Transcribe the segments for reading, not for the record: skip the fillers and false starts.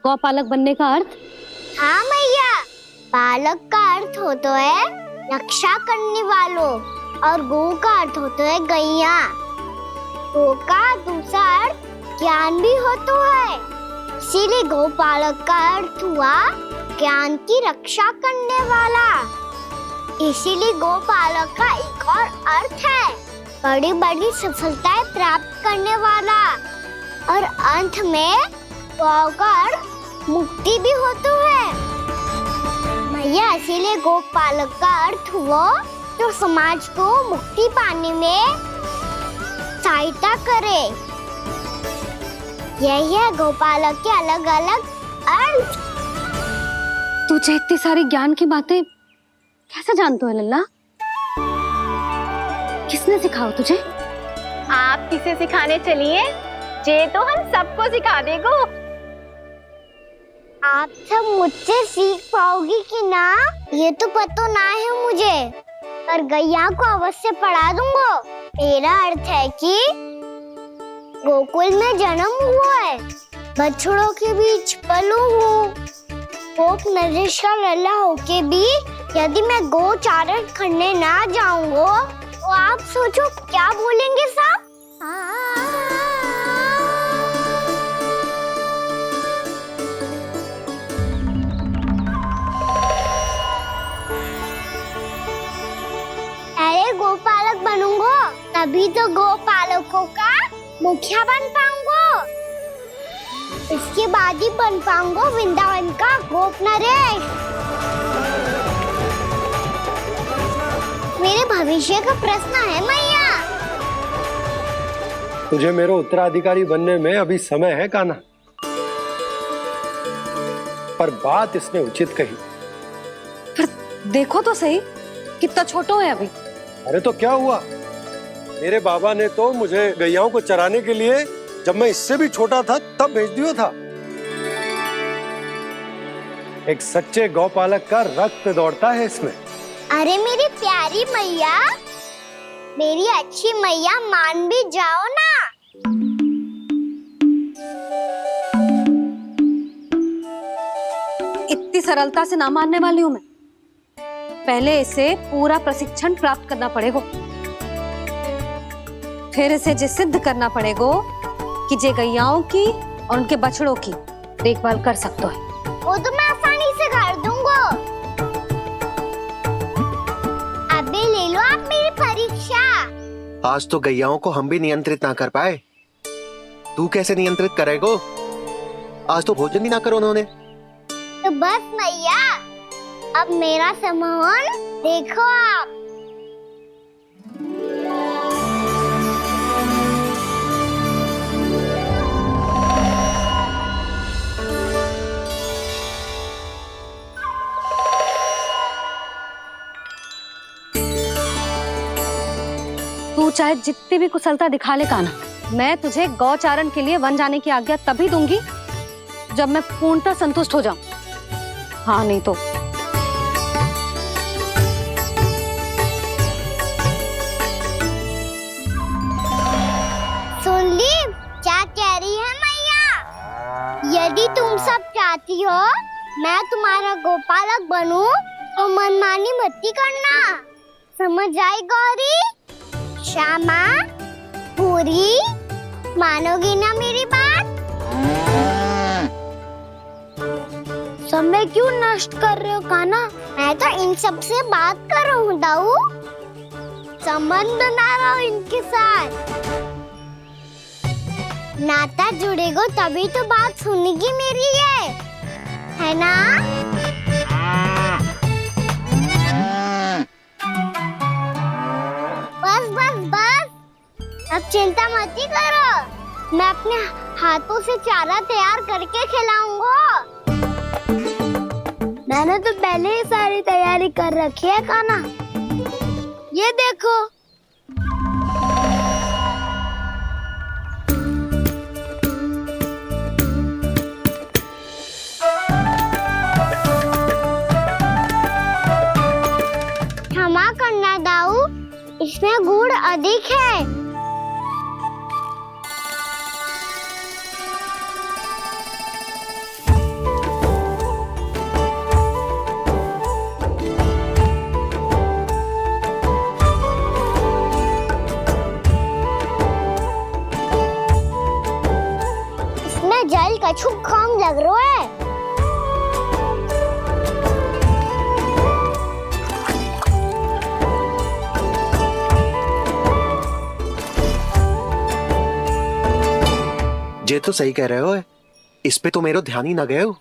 गौपालक बनने का अर्थ? हाँ मैया, पालक का अर्थ होता है रक्षा करने वालों और गौ का अर्थ होता है गैया। गौ का दूसरा अर्थ ज्ञान भी होता है, इसीलिए गौपालक का अर्थ हुआ ज्ञान की रक्षा करने वाला। इसीलिए गौपालक का एक और अर्थ है बड़ी बड़ी सफलताएं प्राप्त करने वाला, और अंत में गौ का अर्थ मुक्ति भी होता है। मैया इसीलिए गौपालक का अर्थ हुआ जो समाज को मुक्ति पाने में सहायता करे। यही है गौपालक के अलग अलग अर्थ। तुझे इतनी सारी ज्ञान की बातें कैसे जानते हो लल्ला? किसने सिखाओ तुझे? आप किसे सिखाने चलिए, जे तो हम सबको सिखा देगो। आप सब मुझसे सीख पाओगी कि ना ये तो पता ना है मुझे, पर गैया को अवश्य पढ़ा दूंगा। मेरा अर्थ है कि गोकुल में जन्म हुआ है, बछड़ों के बीच पलू हूँ, गोप नरेश का लल्ला होके भी यदि मैं गौ चारण करने ना जाऊंगा तो आप सोचो क्या बोलेंगे सब? अरे गोपालक बनूंगा तभी तो गोपालकों का मुखिया बन पाऊंगा, इसके बाद ही बन पाऊंगा वृंदावन का गोप नरेश। मेरे भविष्य का प्रश्न है मैया। तुझे मेरा उत्तराधिकारी बनने में अभी समय है कान्हा, पर बात इसने उचित कही। पर देखो तो सही, कितना छोटो है अभी। अरे तो क्या हुआ, मेरे बाबा ने तो मुझे गैयाओं को चराने के लिए जब मैं इससे भी छोटा था तब भेज दिया था। एक सच्चे गौपालक का रक्त दौड़ता है इसमें। अरे मेरी प्यारी मैया, मेरी अच्छी मैया, मान भी जाओ ना। इतनी सरलता से ना मानने वाली हूँ मैं। पहले इसे पूरा प्रशिक्षण प्राप्त करना पड़ेगा, फिर इसे ये सिद्ध करना पड़ेगा कि जे गैयाओं की और उनके बछड़ों की देखभाल कर सकते हैं। वो तो मैं आसानी से कर दूंगा। अबे ले लो आप मेरी परीक्षा। आज तो गैयाओं को हम भी नियंत्रित ना कर पाए, तू कैसे नियंत्रित करेगो? आज तो भोजन भी ना करो उन्होंने। तो बस मैया, अब मेरा सम्मान देखो आप। तू चाहे जितनी भी कुशलता दिखा ले कान्हा, मैं तुझे गौचारण के लिए वन जाने की आज्ञा तभी दूंगी जब मैं पूर्णतः संतुष्ट हो जाऊं। हाँ नहीं तो सुन ली क्या कह रही है मैया? यदि तुम सब चाहती हो मैं तुम्हारा गोपालक बनूं तो मनमानी मत करना, समझ आई गौरी? श्यामा, पूरी, मानोगी ना मेरी बात? समय क्यों नष्ट कर रहे हो कान्हा? मैं तो इन सब से बात कर रहा हूँ दाऊ, संबंध बना रहा हूँ इनके साथ। नाता जुड़ेगा तभी तो बात सुनेगी मेरी, ये है ना? बस बस बस, अब चिंता मत ही करो, मैं अपने हाथों से चारा तैयार करके खिलाऊंगा। मैंने तो पहले ही सारी तैयारी कर रखी है कान्हा, ये देखो। क्षमा करना दाऊ, इसमें गुड़ अधिक है। काम लग रहा है। जे तो सही कह रहे हो, इस पे तो मेरो ध्यान ही ना गए हो।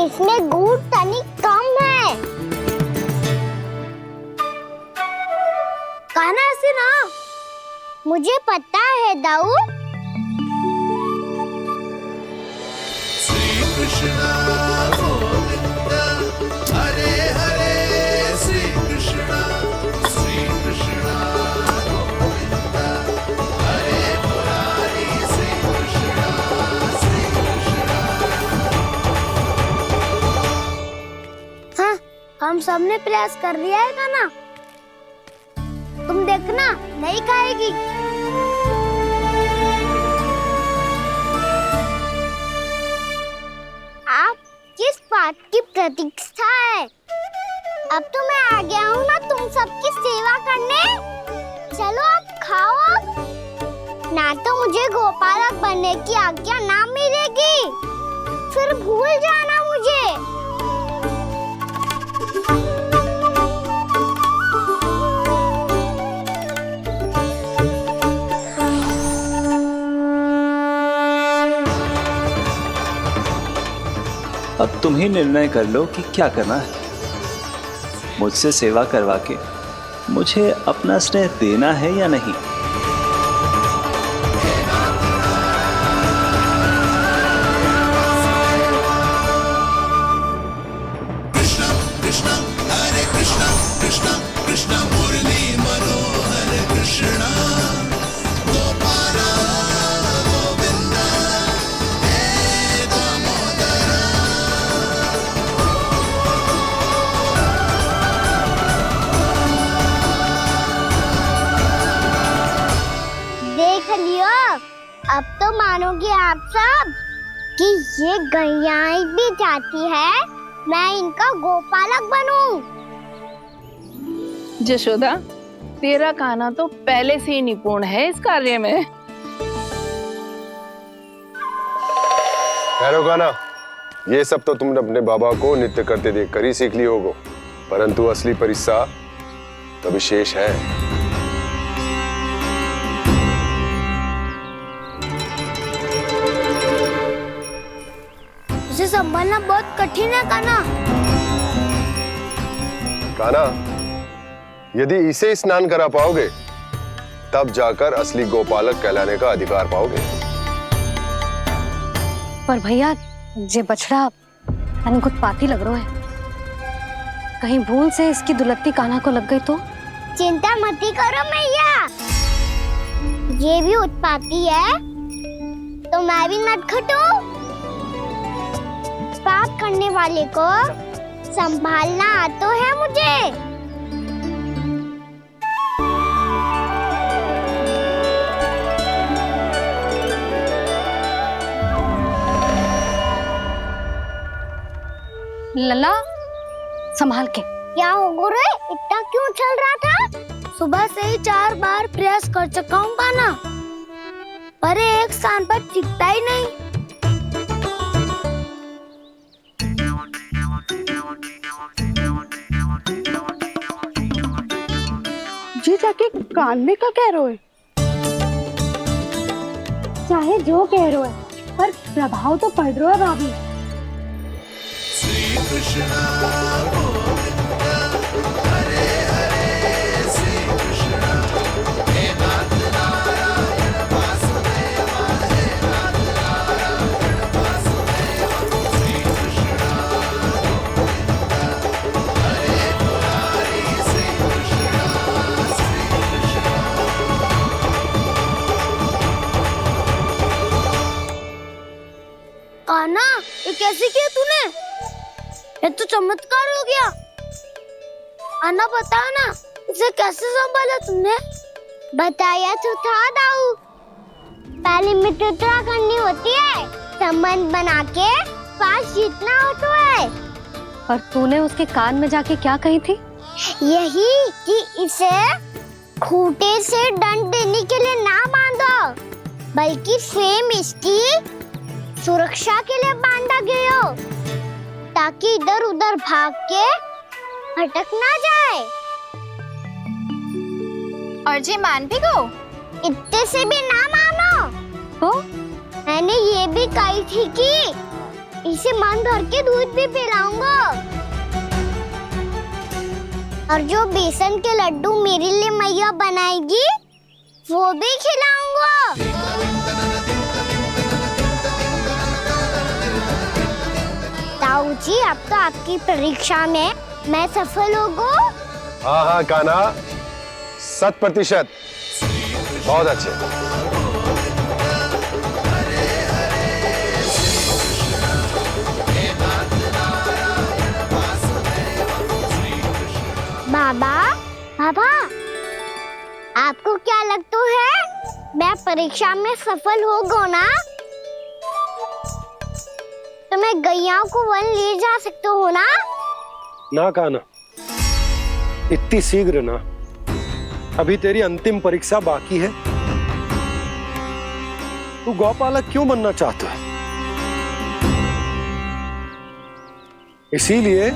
इसमें गुड़ तनिक कम है। कहना ऐसे ना। मुझे पता है दाऊ। श्री कृष्ण गोविंद हरे हरे श्री कृष्ण गोविंद हरे मुरारी श्री कृष्ण हाँ, हम सबने प्रयास कर लिया है गाना। तुम देखना नहीं खाएगी। आप किस बात की प्रतीक्षा है? अब तो मैं आ गया हूँ ना तुम सबकी सेवा करने। चलो अब खाओ अब। ना तो मुझे गोपालक बनने की आज्ञा ना मिलेगी, फिर भूल जाना मुझे। अब तुम ही निर्णय कर लो कि क्या करना है। मुझसे सेवा करवा के मुझे अपना स्नेह देना है या नहीं। कृष्ण कृष्ण हरे कृष्ण कृष्ण कृष्ण मुरली मनोहर कृष्ण गोपाल गोविंद हे दामोदर। देख लियो, अब तो मानोगे आप सब कि ये गैयाएं भी चाहती है मैं इनका गोपालक बनूं। जशोदा, तेरा कान्हा तो पहले से ही निपुण है इस कार्य में। खैर होगा ना, ये सब तो तुमने अपने बाबा को नृत्य करते देखकर ही सीख ली होगो, परंतु असली परिस्सा तो विशेष है। उसे संभालना बहुत कठिन है कान्हा। कान्हा, यदि इसे स्नान करा पाओगे तब जाकर असली गोपालक कहलाने का अधिकार पाओगे। पर भैया, ये बछड़ा तनिक उत्पाती लग रहा है। कहीं भूल से इसकी दुलत्ती कान्हा को लग गई तो? चिंता मत करो मैया, ये भी उत्पाती है तो मैं भी नटखट हूँ। पाप करने वाले को संभालना आता है मुझे। लला, संभाल के। क्या हो गुरु, इतना क्यों चल रहा था? सुबह से ही 4 बार प्रयास कर चुका हूँ कान्हा, पर एक स्थान पर टिकता ही नहीं। जी जाके कान में क्या कह रहे हो? चाहे जो कह रहे हो, पर प्रभाव तो पड़ रहा है भाभी। श्री कृष्ण गोविंद हरे हरे श्री कृष्ण हे नाथ नारायण वासुदेव हे नाथ नारायण वासुदेव। श्री कृष्ण गोविंद हरे मुरारी श्री कृष्ण कान्हा, ये कैसे किया तूने? ये तो चमत्कार हो गया। अन्ना बता ना, इसे कैसे संभाला तुमने? बताया तो था दाऊ। पहले मित्रता करनी होती है, संबंध बना के पास जीतना होता है। और तूने उसके कान में जाके क्या कही थी? यही कि इसे खूंटे से दंड देने के लिए ना बांधो, बल्कि स्वयं इसकी सुरक्षा के लिए बांधा गया हो, ताकि इधर उधर भाग के भटक ना जाए। और जी मान भी गो? इतने से भी ना मानो। तो मैंने ये भी कही थी कि इसे मन भर के दूध भी पिलाऊंगा, और जो बेसन के लड्डू मेरे लिए मैया बनाएगी वो भी खिलाऊंगा। ताऊ जी, अब तो आपकी परीक्षा में मैं सफल होगा। हाँ हाँ कान्हा, 100%। बहुत अच्छे। बाबा, बाबा, आपको क्या लगता है मैं परीक्षा में सफल हो गो ना, तो मैं गैयाओं को वन ले जा सकता हूँ ना? ना कान्हा, इतनी शीघ्र ना, अभी तेरी अंतिम परीक्षा बाकी है। तू गौपालक क्यों बनना चाहता है? इसीलिए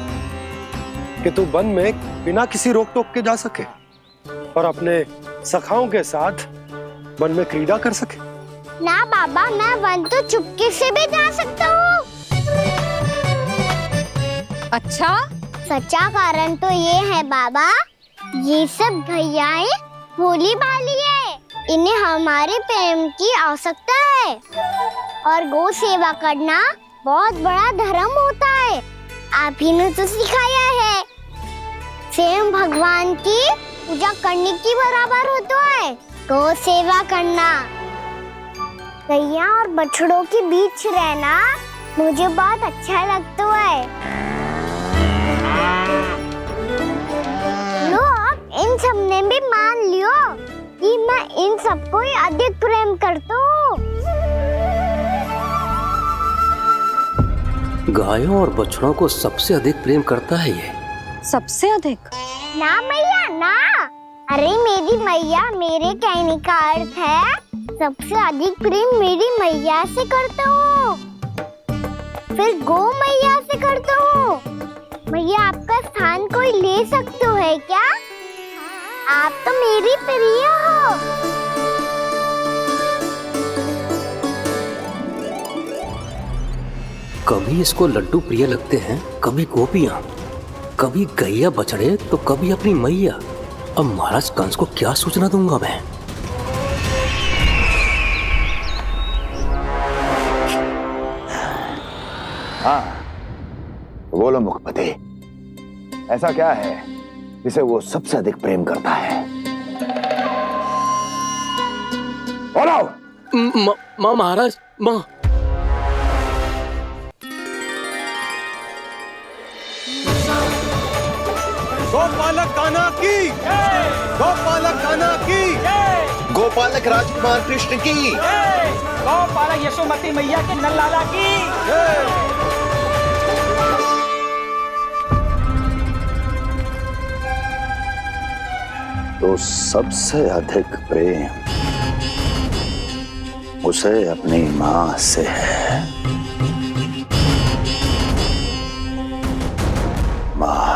कि तू वन में बिना किसी रोक टोक के जा सके और अपने सखाओं के साथ वन में क्रीड़ा कर सके। ना बाबा, मैं वन तो चुपके से भी जा सकता हूँ। अच्छा, सच्चा कारण तो ये है बाबा, ये सब भैयाएं भोली भाली है, इन्हें हमारे प्रेम की आवश्यकता है, और गौ सेवा करना बहुत बड़ा धर्म होता है। आप ही ने तो सिखाया है, स्वयं भगवान की पूजा करने की बराबर होता है गौ सेवा करना। गैया और बछड़ों के बीच रहना मुझे बहुत अच्छा लगता है। लो, अब इन सब ने भी मान लियो कि मैं इन सबको ही अधिक प्रेम करता हूँ। गायों और बछड़ों को सबसे अधिक प्रेम करता है ये। सबसे अधिक? ना मैया ना, अरे मेरी मैया, मेरे कहने का अर्थ है सबसे अधिक प्रेम मेरी मैया से करता हूँ, फिर गौ मैया से करता हूँ। मैया, आपका स्थान कोई ले सकते है क्या? आप तो मेरी प्रिय हो। कभी इसको लड्डू प्रिय लगते हैं, कभी गोपियां, कभी गैया बछड़े, तो कभी अपनी मैया। अब महाराज कंस को क्या सूचना दूंगा मैं? हाँ, बोलो मुखपति, ऐसा क्या है जिसे वो सबसे अधिक प्रेम करता है? बोलो। माँ महाराज, माँ। गोपालक कान्हा की, गोपालक कान्हा की, गोपालक राजकुमार कृष्ण की, गौपालक यशोमती मैया के नल्लाला की। तो सबसे अधिक प्रेम उसे अपनी माँ से है। माँ।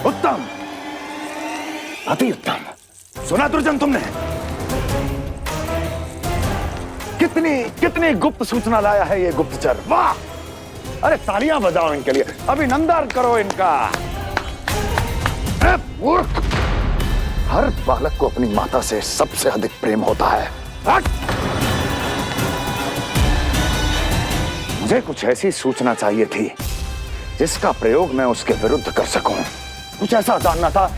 उत्तम, अति उत्तम। सुना दुर्जन तुमने? कितनी गुप्त सूचना लाया है ये गुप्तचर। वाह! अरे तालियां बजाओ इनके लिए, अभिनंदन करो इनका। मूर्ख! हर बालक को अपनी माता से सबसे अधिक प्रेम होता है। मुझे कुछ ऐसी सूचना चाहिए थी जिसका प्रयोग मैं उसके विरुद्ध कर सकूं। कुछ ऐसा जानना था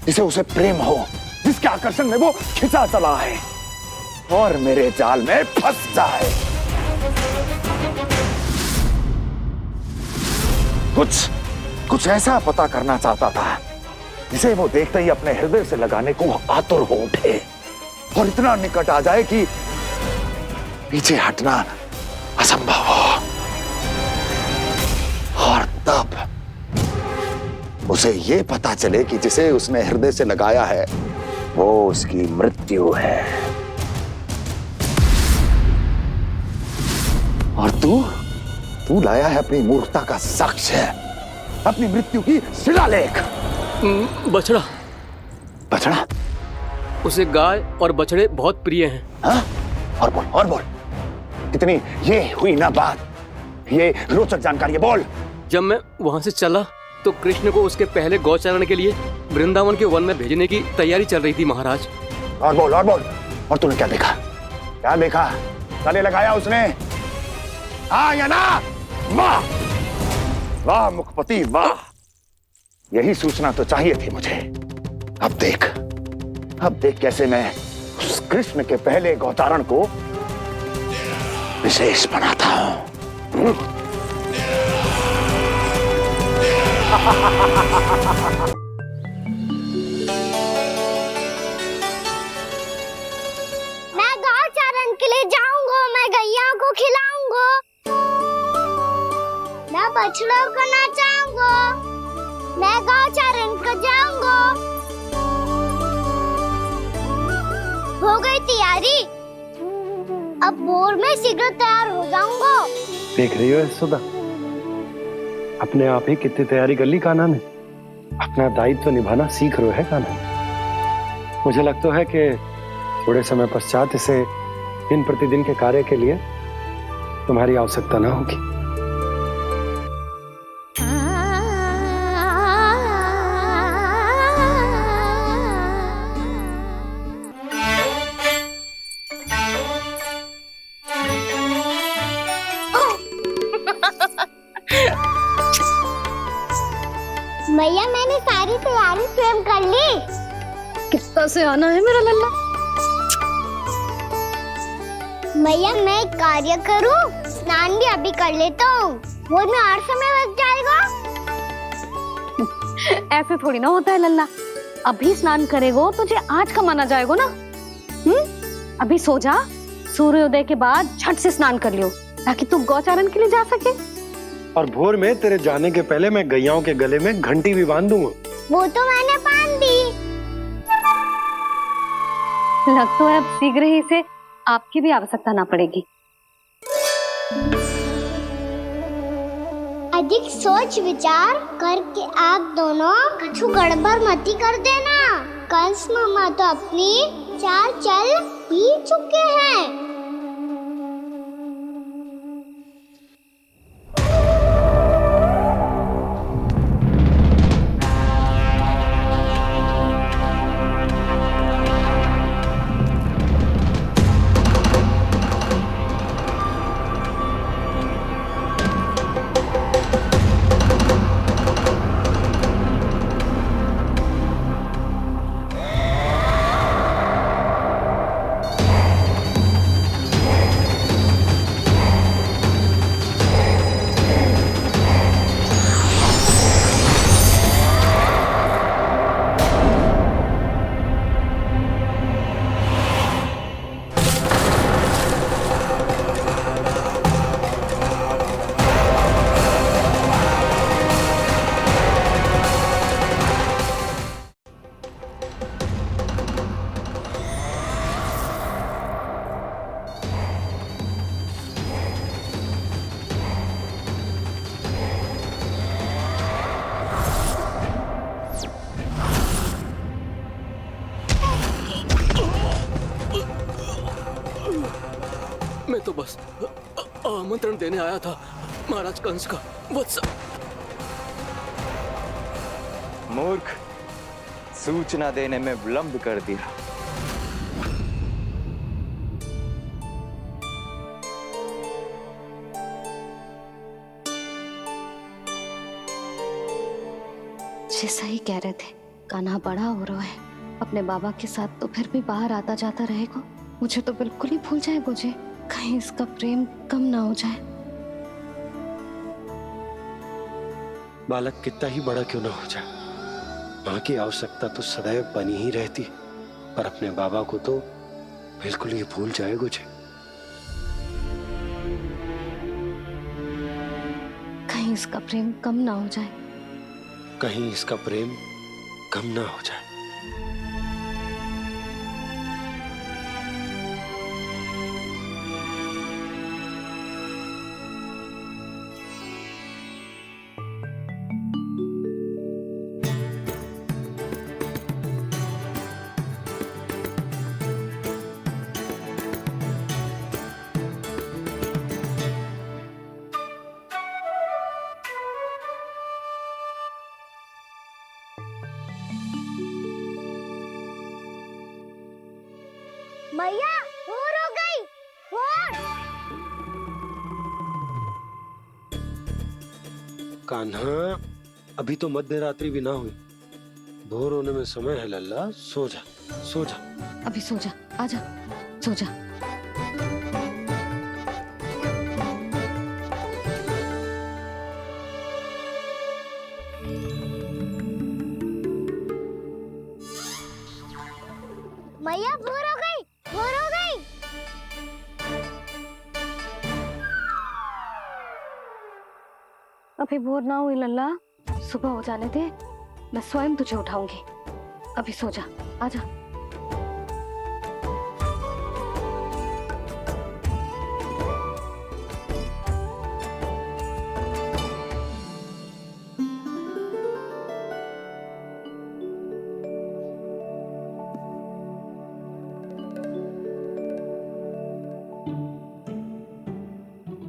जिसे उसे प्रेम हो, जिसके आकर्षण में वो खिंचा चला है और मेरे जाल में फंस जाए। कुछ ऐसा पता करना चाहता था जिसे वो देखते ही अपने हृदय से लगाने को आतुर हो उठे और इतना निकट आ जाए कि पीछे हटना असंभव हो। और तब उसे ये पता चले कि जिसे उसने हृदय से लगाया है वो उसकी मृत्यु है। और तू लाया है अपनी मूर्खता का साक्ष्य, अपनी मृत्यु की शिलालेख। बछड़ा। बछड़ा? उसे गाय और बछड़े बहुत प्रिय हैं। हाँ? और बोल। कितनी ये हुई ना बात, ये रोचक जानकारी है, बोल। जब मैं वहां से चला तो कृष्ण को उसके पहले गौचारण के लिए वृंदावन के वन में भेजने की तैयारी चल रही थी महाराज। और बोल। और तूने क्या देखा? गले लगाया उसने? हाँ या ना? वाह मुखपति वाह, यही सूचना तो चाहिए थी मुझे। अब देख कैसे मैं उस कृष्ण के पहले गौचारण को विशेष बनाता हूं। मैं गौचारण के लिए जाऊंगा, मैं गैया को खिलाऊंगा, मैं बछड़ों को नचाऊंगा, मैं गौचारण को जाऊंगा। हो गई तैयारी, अब भोर में शीघ्र तैयार हो जाऊंगा। देख रही हो यशोदा, अपने आप ही कितनी तैयारी कर ली कान्हा ने। अपना दायित्व निभाना सीख रहे है कान्हा। मुझे लगता है कि थोड़े समय पश्चात इसे दिन प्रतिदिन के कार्य के लिए तुम्हारी आवश्यकता ना होगी। भैया मैंने सारी तैयारी स्वयं कर ली। कितना से आना है मेरा लल्ला? भैया मैं एक कार्य करूं, स्नान भी अभी कर लेता हूँ, वो में और समय लग जाएगा। ऐसे थोड़ी ना होता है लल्ला, अभी स्नान करेगो तुझे आज का माना जाएगा ना। अभी सो जा, सूर्योदय के बाद झट से स्नान कर लियो ताकि तू गौचारण के लिए जा सके। और भोर में तेरे जाने के पहले मैं गैयाओं के गले में घंटी भी बांध दूंगा। वो तो मैंने बांध दी। लग तो है अब शीघ्र ही इसे आपकी भी आवश्यकता ना पड़ेगी। अधिक सोच विचार करके आप दोनों कछु गड़बड़ मती कर देना। कंस मामा तो अपनी चाल चल ही चुके हैं। मैं तो बस आमंत्रण देने आया था महाराज कंस का। वत्स मूर्ख, सूचना देने में विलंब कर दिया। जैसा ही कह रहे थे, कान्हा बड़ा हो रहा है, अपने बाबा के साथ तो फिर भी बाहर आता जाता रहेगा। मुझे तो बिल्कुल ही भूल जाएगा मुझे, कहीं इसका प्रेम कम ना हो जाए। बालक कितना ही बड़ा क्यों ना हो जाए, माँ की आवश्यकता तो सदैव बनी ही रहती, पर अपने बाबा को तो बिल्कुल ही भूल जाए मुझे। इसका प्रेम कम ना हो जाए। कहीं इसका प्रेम कम ना हो जाए। मैया भोर हो गई। भोर। कान्हा, अभी तो मध्य रात्रि भी ना हुई। भोर होने में समय है लल्ला, सो जा सो जा। अभी सो जा, आजा सो जा। मैया भोर हो गई। भोर हो गई। अभी भोर ना हुई लल्ला, सुबह हो जाने दे, मैं स्वयं तुझे उठाऊंगी। अभी सो जा, आजा।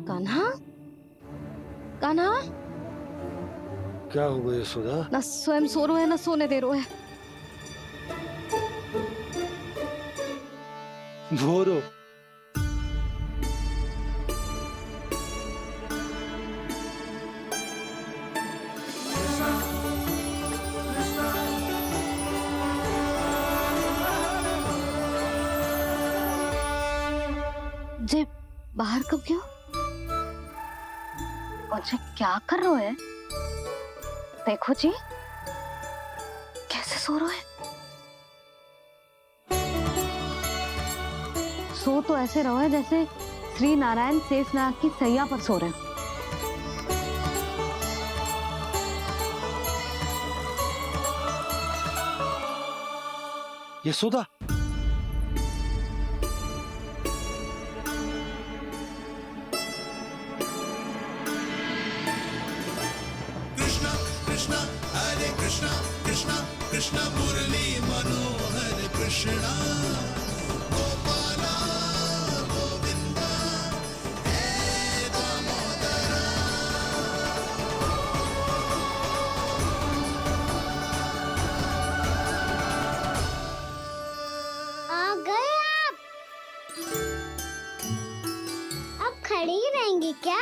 कान्हा, कान्हा, क्या हो गया यशोदा? ना स्वयं सो रहे है ना सोने दे रहे है। भोर हो। जे बाहर कब क्यों? और जे क्या कर रहे है? देखो जी, कैसे सो रहे हैं। सो तो ऐसे रहो है जैसे श्री नारायण शेषनाग की सैया पर सो रहे हैं। यशोदा, कृष्ण मुरली मनोहर कृष्णा गोपाला गोविंदा हे दामोदरा। आ गए आप। अब खड़ी ही रहेंगी क्या?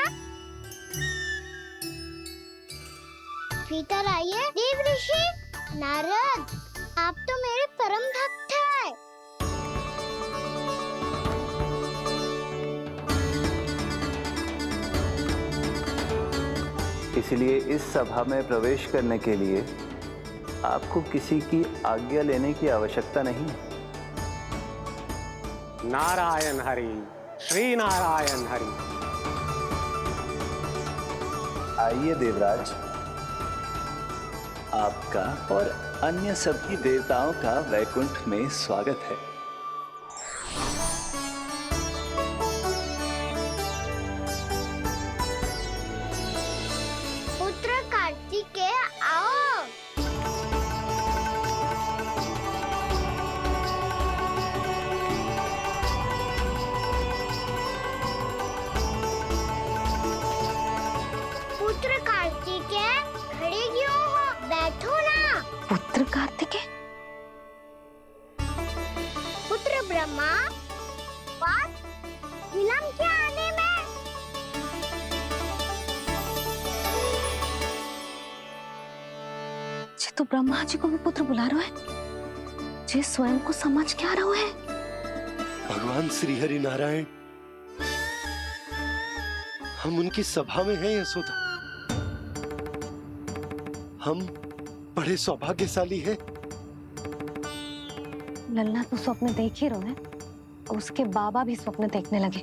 भीतर आइए। देव ऋषि नारद, आप तो मेरे परम भक्त हैं। इसलिए इस सभा में प्रवेश करने के लिए आपको किसी की आज्ञा लेने की आवश्यकता नहीं है। नारायण हरि, श्री नारायण हरि। आइए देवराज, आपका और अन्य सभी देवताओं का वैकुंठ में स्वागत है। पुत्र कार्तिकेय आओ। पुत्र कार्तिकेय खड़े क्यों हो? बैठो ना। पुत्र कार्तिकेय? पुत्र ब्रह्मा, बात विलंब क्या आने में? जे तो ब्रह्मा जी को भी पुत्र बुला रहे हैं, जे स्वयं को समझ क्या रहे है। भगवान श्री हरि नारायण, हम उनकी सभा में हैं यशोदा। हम बड़े सौभाग्यशाली हैं। लल्ला तो स्वप्न देख ही रहे हैं, और उसके बाबा भी स्वप्न देखने लगे,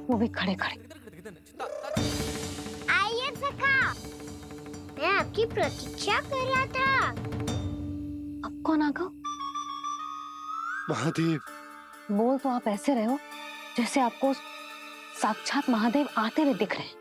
वो भी खड़े खड़े। आइए सखा, मैं आपकी प्रतीक्षा कर रहा था। अब कौन आ गया? महादेव। बोल तो आप ऐसे रहे हो जैसे आपको साक्षात महादेव आते हुए दिख रहे हैं।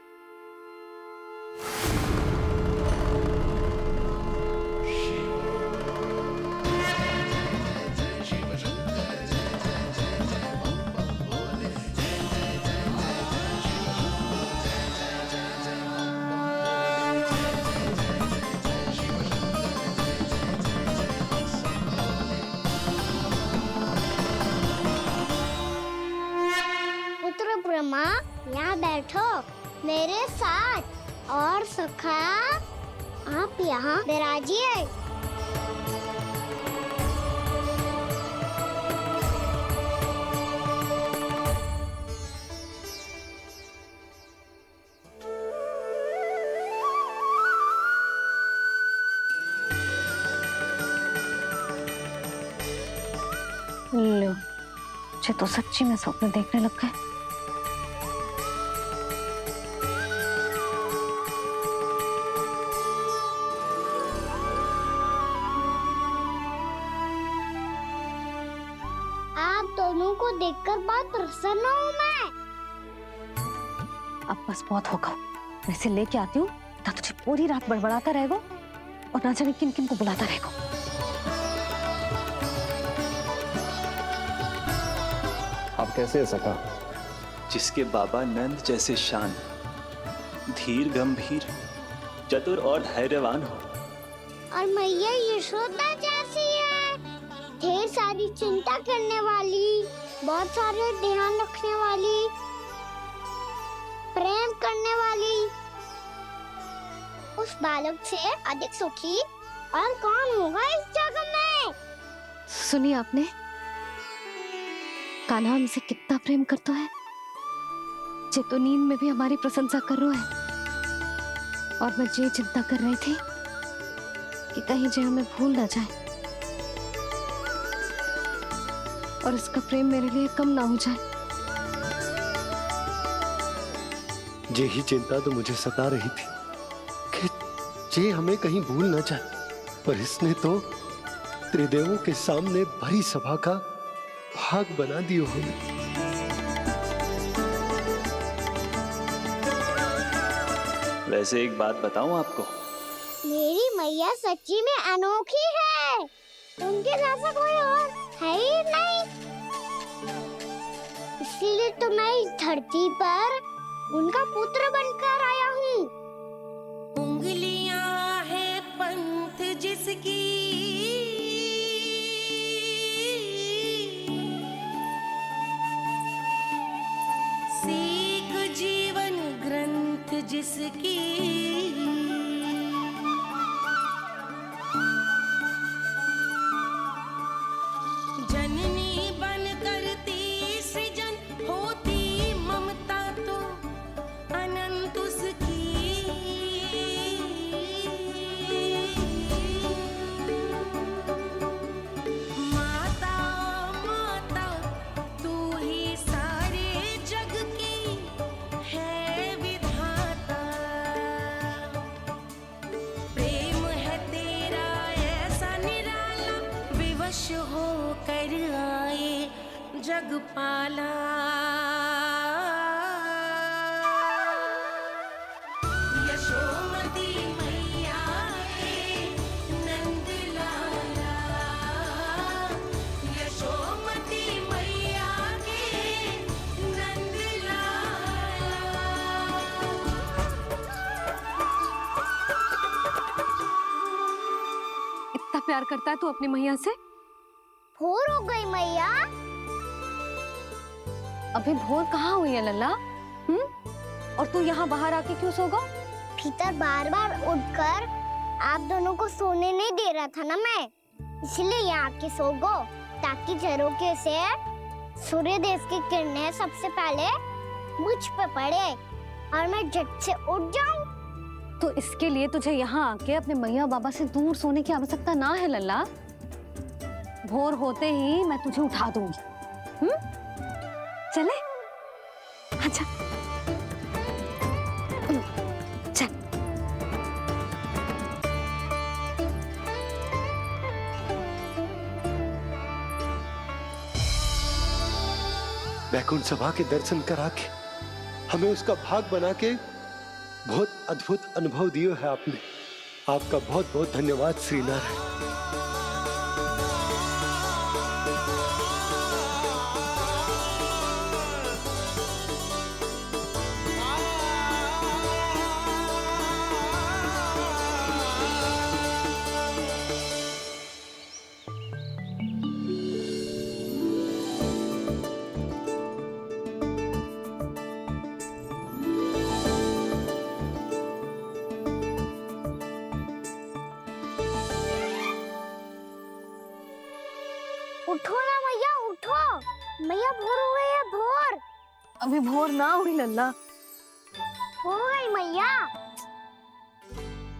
पुत्र ब्रह्मा, यहाँ बैठो मेरे साथ, और सखा आप यहाँ विराजिए। लो, मुझे तो सच्ची में स्वप्न देखने लग गए। आप दोनों को देखकर बहुत प्रसन्न हूँ मैं। अब बस बहुत होगा, वैसे लेके आती हूँ ना, तुझे पूरी रात बड़बड़ाता रहेगा और ना जाने किन किन को बुलाता रहेगा। आप कैसे है सखा? जिसके बाबा नंद जैसे शान, धीर गंभीर, चतुर और धैर्यवान हो, और मैया यशोदा जैसी है, ढेर सारी चिंता करने वाली, बहुत सारे ध्यान रखने वाली, प्रेम करने वाली। उस बालक से अधिक सुखी और कौन होगा इस जगत में? सुनिए आपने, कान्हा हमसे कितना प्रेम करता है, जे तो नींद में भी हमारी प्रशंसा कर रहा है। और मैं ये चिंता कर रही थी कि कहीं जे हमें भूल ना जाए और इसका प्रेम मेरे लिए कम ना हो जाए। यही चिंता तो मुझे सता रही थी कि जे हमें कहीं भूल न जाए, पर इसने तो त्रिदेवों के सामने भरी सभा का भाग बना दियो हमें। वैसे एक बात बताऊं आपको, मेरी मैया सच्ची में अनोखी है, उनके जैसा कोई और है ही नहीं। इसीलिए तो मैं इस धरती पर उनका पुत्र बनकर आया हूँ। उंगलियां है पंथ जिसकी, सीख जीवन ग्रंथ जिसकी, जननी बन करती सृजन, होती ममता तो अनंत उसकी। माता माता तू ही सारे जग की है विधाता, प्रेम है तेरा ऐसा निराला, विवश हो कर आए जग पाला। यशोमती मैया के नंद लाला, यशोमती मैया के नंद लाला। इतना प्यार करता है तू अपनी मैया से? भोर हो गई मैया। अभी भोर कहाँ हुई है लल्ला? और तू यहाँ बाहर आके क्यों सो गया? भीतर बार बार उठकर आप दोनों को सोने नहीं दे रहा था ना मैं, इसलिए यहाँ आके सो गो, ताकि झरोखे से सूर्य देव की किरणें सबसे पहले मुझ पे पड़े और मैं झट से उठ जाऊं। तो इसके लिए तुझे यहाँ आके अपने मैया बाबा से दूर सोने की आवश्यकता ना है लल्ला। भोर होते ही मैं तुझे उठा दूंगी। चले? अच्छा चल। वैकुंठ सभा के दर्शन करा के हमें उसका भाग बना के बहुत अद्भुत अनुभव दियो है आपने। आपका बहुत बहुत धन्यवाद श्रीनारायण। उठो ना मैया, उठो। मैया भोर हो गई है, भोर। अभी भोर ना हुई लल्ला। हो गई मैया।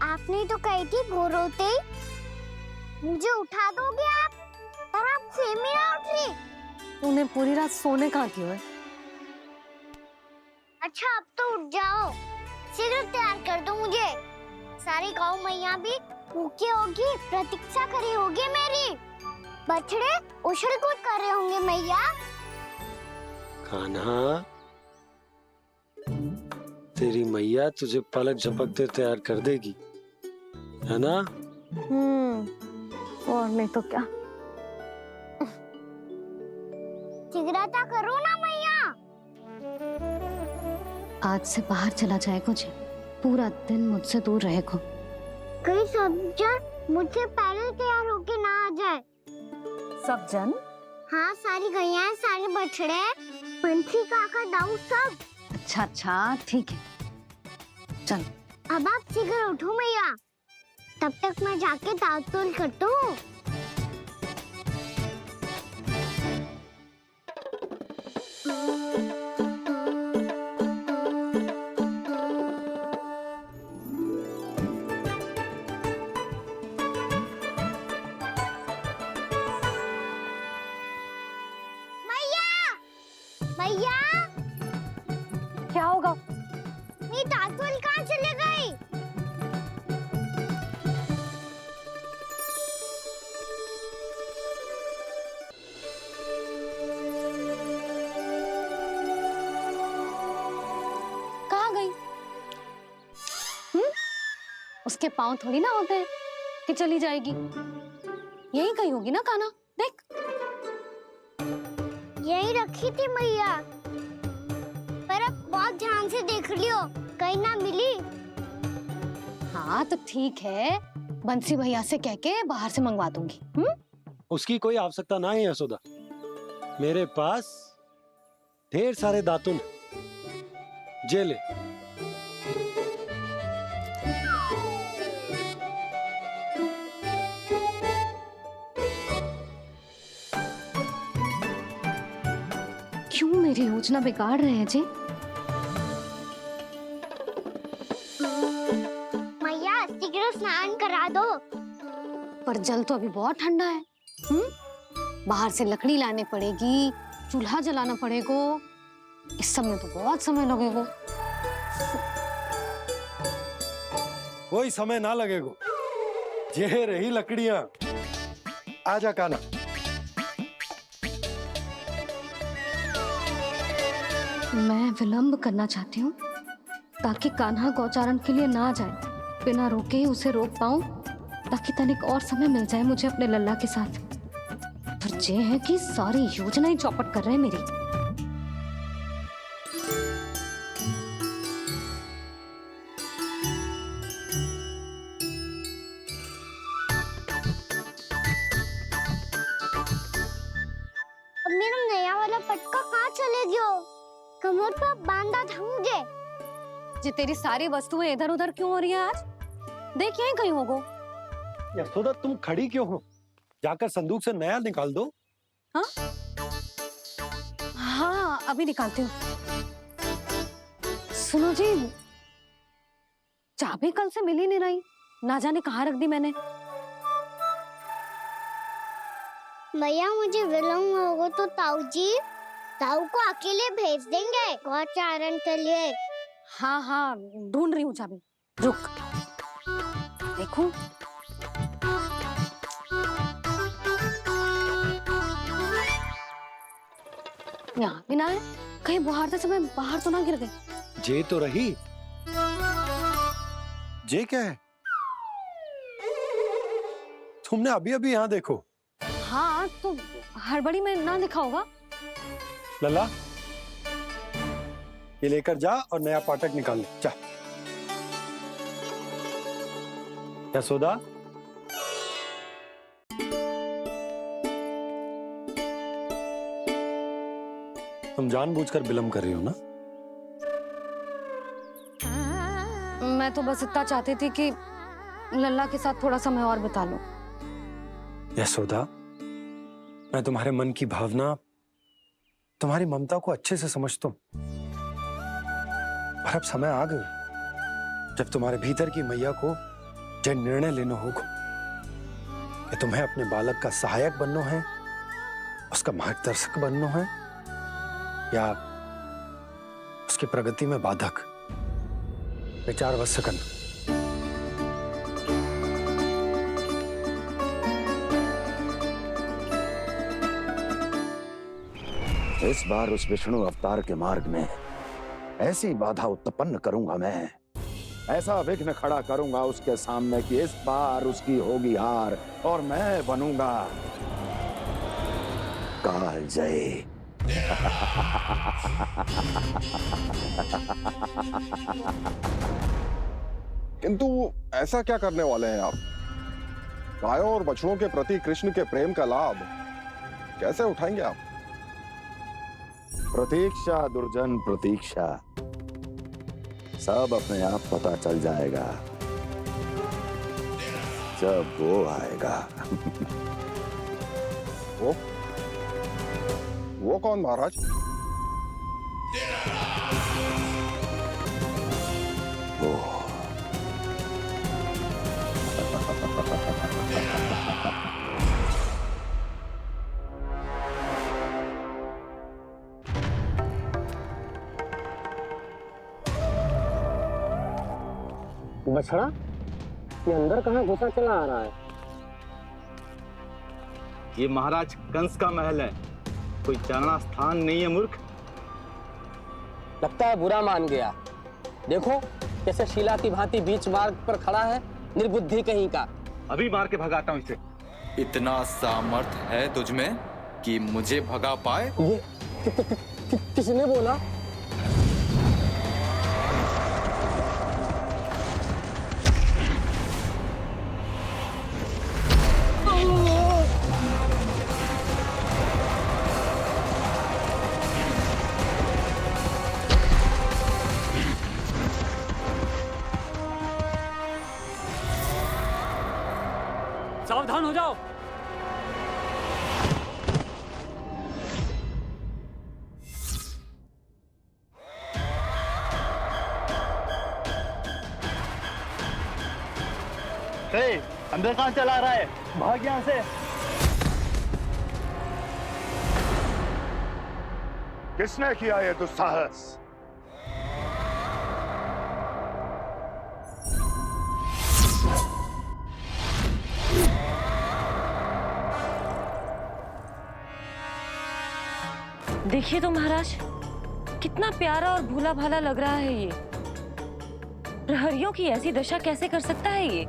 आपने तो कही थी भोर होते ही मुझे उठा दोगे आप, पर आप सेम ही ना उठी। तूने पूरी रात सोने कहाँ की है? अच्छा अब तो उठ जाओ, शीघ्र तैयार कर दो मुझे। सारी गाँव मैया भी भूखी होगी, प्रतीक्षा करी होगी मेरी। बछड़े उछल कूद कर रहे होंगे मैया। कान्हा, तेरी मैया तुझे पलक झपकते तैयार कर देगी, है ना? और नहीं तो क्या। शीघ्रता करो ना मैया। आज से बाहर चला जाएगा जी, पूरा दिन मुझसे दूर रहेगा। कहीं सब जन मुझसे पहले तैयार होके ना आ जाए। सब जन? हाँ, सारी गैया, सारे बछड़े, पंछी, काका, दाऊ सब। अच्छा अच्छा ठीक है, चल। अब आप शीघ्र उठो मैया, तब तक मैं जाके ताल तोल करता हूँ। मैया, क्या होगा? मेरी तातुल कहाँ चले गई? कहाँ गई? उसके पाँव थोड़ी ना होते हैं कि चली जाएगी। यही कहीं होगी ना कान्हा, देख। यही रखी थी मैया, पर अब बहुत ध्यान से देख लियो, कहीं ना मिली। हाँ तो ठीक है, बंसी भैया से कह के बाहर से मंगवा दूंगी। उसकी कोई आवश्यकता ना है यशोदा, मेरे पास ढेर सारे दातुन, जे ले। क्यों मेरी योजना बिगाड़ रहे हैं जी? मैया शीघ्र स्नान करा दो। पर जल तो अभी बहुत ठंडा है। बाहर से लकड़ी लाने पड़ेगी, चूल्हा जलाना पड़ेगा। इस सब में तो बहुत समय लगेगा। कोई समय ना लगेगा, ये रही लकड़ियां। आजा कान्हा। मैं विलंब करना चाहती हूँ ताकि कान्हा गौचारण के लिए ना जाए। बिना रोके ही उसे रोक पाऊं, ताकि तनिक और समय मिल जाए मुझे अपने लल्ला के साथ। पर ये है कि सारी योजना ही चौपट कर रहे हैं मेरी। अब मेरा नया वाला पटका कहाँ चले गयो? कमर पर बांधा था मुझे। जी तेरी सारी वस्तुएं इधर उधर क्यों हो रही है आज? देख यहीं कहीं होगो। यशोदा तुम खड़ी क्यों हो? जाकर संदूक से नया निकाल दो। हाँ हाँ अभी निकालती हूँ। सुनो जी, चाबी कल से मिल ही नहीं रही, ना जाने कहाँ रख दी मैंने। भैया मुझे विलम्ब होगा तो ताऊ को अकेले भेज देंगे गौचारण के लिए। हाँ हाँ ढूंढ रही हूँ चाबी, रुक। देखूं। यहाँ भी ना है, कहीं बुहारते समय बाहर तो ना गिर गई। जे तो रही। जे क्या है? तुमने अभी अभी यहाँ देखो। हाँ तो हड़बड़ी में ना दिखा होगा। लल्ला, ये लेकर जा और नया पाठक निकाल ले, जा। यशोदा, तुम जानबूझकर विलंब कर रही हो ना? मैं तो बस इतना चाहती थी कि लल्ला के साथ थोड़ा समय और बिता लूं। यशोदा, मैं तुम्हारे मन की भावना, तुम्हारी ममता को अच्छे से समझता हूं। पर अब समय आ गया जब तुम्हारे भीतर की मैया को यह निर्णय लेना होगा कि तुम्हें अपने बालक का सहायक बनना है, उसका मार्गदर्शक बनना है, या उसकी प्रगति में बाधक। विचार अवश्य करना। इस बार उस विष्णु अवतार के मार्ग में ऐसी बाधा उत्पन्न करूंगा मैं, ऐसा विघ्न खड़ा करूंगा उसके सामने कि इस बार उसकी होगी हार और मैं बनूंगा कालजयी। किंतु ऐसा क्या करने वाले हैं आप? गायों और बछड़ों के प्रति कृष्ण के प्रेम का लाभ कैसे उठाएंगे आप? प्रतीक्षा दुर्जन प्रतीक्षा, सब अपने आप पता चल जाएगा जब वो आएगा। वो कौन महाराज? वो बछड़ा, ये अंदर कहाँ घुसा चला आ रहा है? ये महाराज कंस का महल है, कोई जाना स्थान नहीं है मूर्ख। लगता है बुरा मान गया। देखो कैसे शीला की भांति बीच मार्ग पर खड़ा है, निर्बुद्धि कहीं का। अभी मार के भगाता हूँ इसे। इतना सामर्थ है तुझमें कि मुझे भगा पाए? ये किसने बोला? सावधान हो जाओ। अंदर कहाँ चला रहा है? भाग यहाँ से। किसने किया ये दुस्साहस? देखिए तो महाराज, कितना प्यारा और भोला भाला लग रहा है ये। प्रहरियों की ऐसी दशा कैसे कर सकता है ये?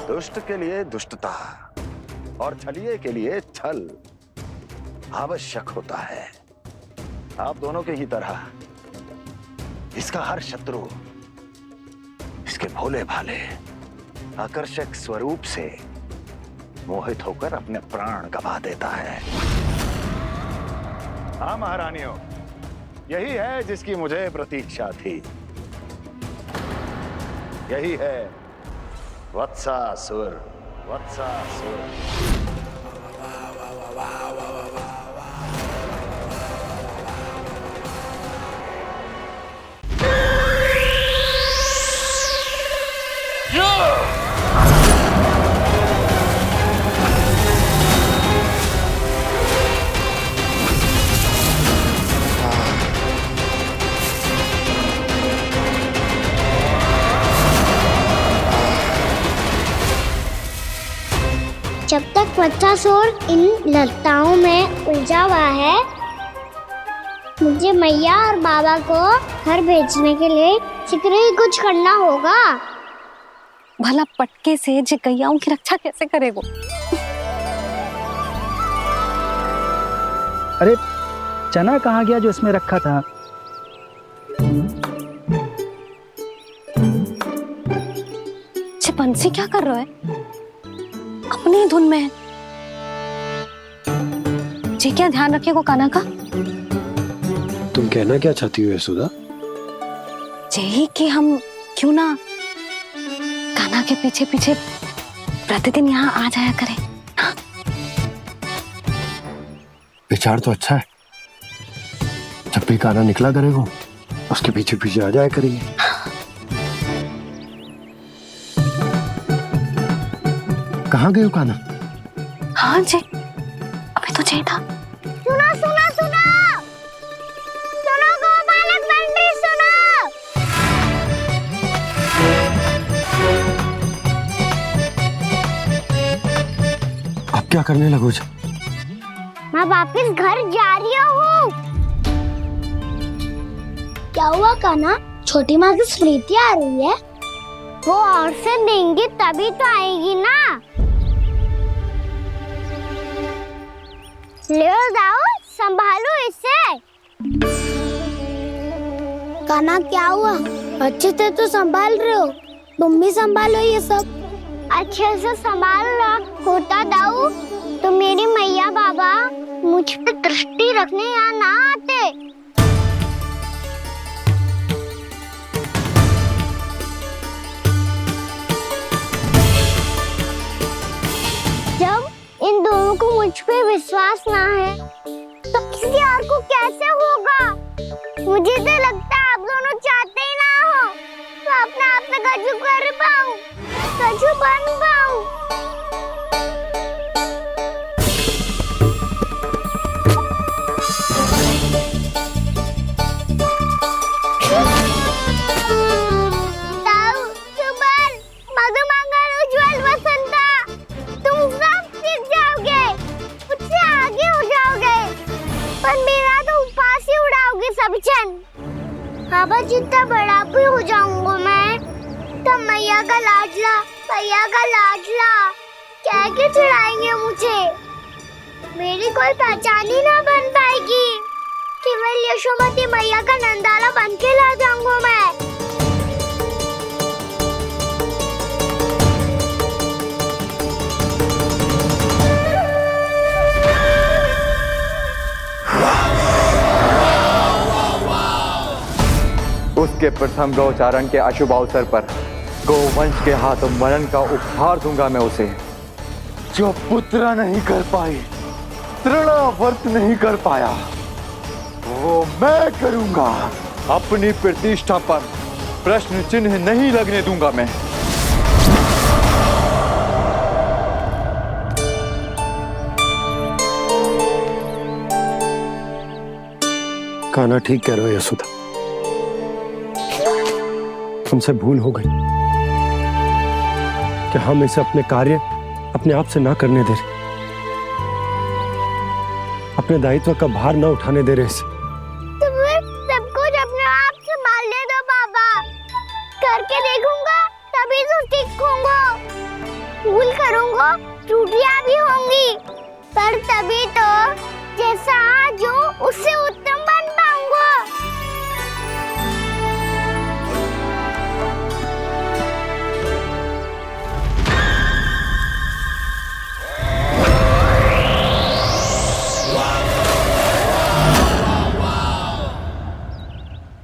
दुष्ट के लिए दुष्टता और छलिए के लिए छल आवश्यक होता है। आप दोनों के ही तरह इसका हर शत्रु इसके भोले भाले आकर्षक स्वरूप से मोहित होकर अपने प्राण गंवा देता है। हाँ महारानियों, यही है जिसकी मुझे प्रतीक्षा थी। यही है वत्सासुर। वत्सासुर। जब तक बच्चासुर इन लताओं में उलझा हुआ है। मुझे मैया और बाबा को घर भेजने के लिए शीघ्र ही कुछ करना होगा। भला पटके से जे गैयाओं की रक्षा कैसे करेगो? अरे चना कहाँ गया जो इसमें रखा था? बंसी क्या कर रहा है? अपनी धुन में है। जी क्या ध्यान रखिएगा कान्हा का। तुम कहना क्या चाहती हो यशोदा? यही कि हम क्यों ना कान्हा के पीछे पीछे प्रतिदिन यहाँ आ जाया करें। विचार तो अच्छा है। जब भी कान्हा निकला करेगा उसके पीछे पीछे आ जाया करेंगे। कहाँ गए हो कान्हा? हाँ जी, अभी तो चाहिए था। सुनो सुनो सुनो सुनो गोपालक बंटी सुनो। अब क्या करने लगो? मैं वापस घर जा रही हूँ। क्या हुआ कान्हा? छोटी माँ की स्मृति आ रही है। वो और से देंगी तभी तो आएगी ना। ले जाओ, संभालो इसे। कान्हा क्या हुआ? अच्छे से तो संभाल रहे हो, तुम भी संभालो ये सब। अच्छे से संभाल लो होता दाऊ तो मेरी मैया बाबा मुझ पे दृष्टि रखने यहाँ ना आते। जब इन दोनों को मुझ पे विश्वास ना है तो किसी और को कैसे होगा? मुझे तो लगता है आप दोनों चाहते ही ना हो तो अपने आप में गजू कर पाऊं, गजू बन पाऊं। बाबा जितना बड़ा भी हो जाऊंगा मैं तब मैया का लाडला कह के चिढ़ाएंगे मुझे। मेरी कोई पहचान ही ना बन पाएगी। केवल यशोमती मैया का नंदाला बन के ला जाऊंगा मैं। उसके प्रथम गौचारण के अशुभ अवसर पर गोवंश के हाथों मरण का उपहार दूंगा मैं उसे। जो पुत्र नहीं कर पाई, तृणावर्त नहीं कर पाया, वो मैं करूंगा। अपनी प्रतिष्ठा पर प्रश्न चिन्ह नहीं लगने दूंगा मैं। कान्हा ठीक कह रहे हो यशोदा, हमसे भूल हो गई कि हम इसे अपने कार्य अपने आप से ना करने दे रहे, अपने दायित्व का भार ना उठाने दे रहे इसे। तो फिर सब कुछ अपने आप से संभालने दो बाबा, करके देखूंगा तभी तो सीखूंगा। भूल करूंगा, त्रुटियां भी होंगी, पर तभी तो जैसा आज हूं उससे उत्तम बन पाऊंगा।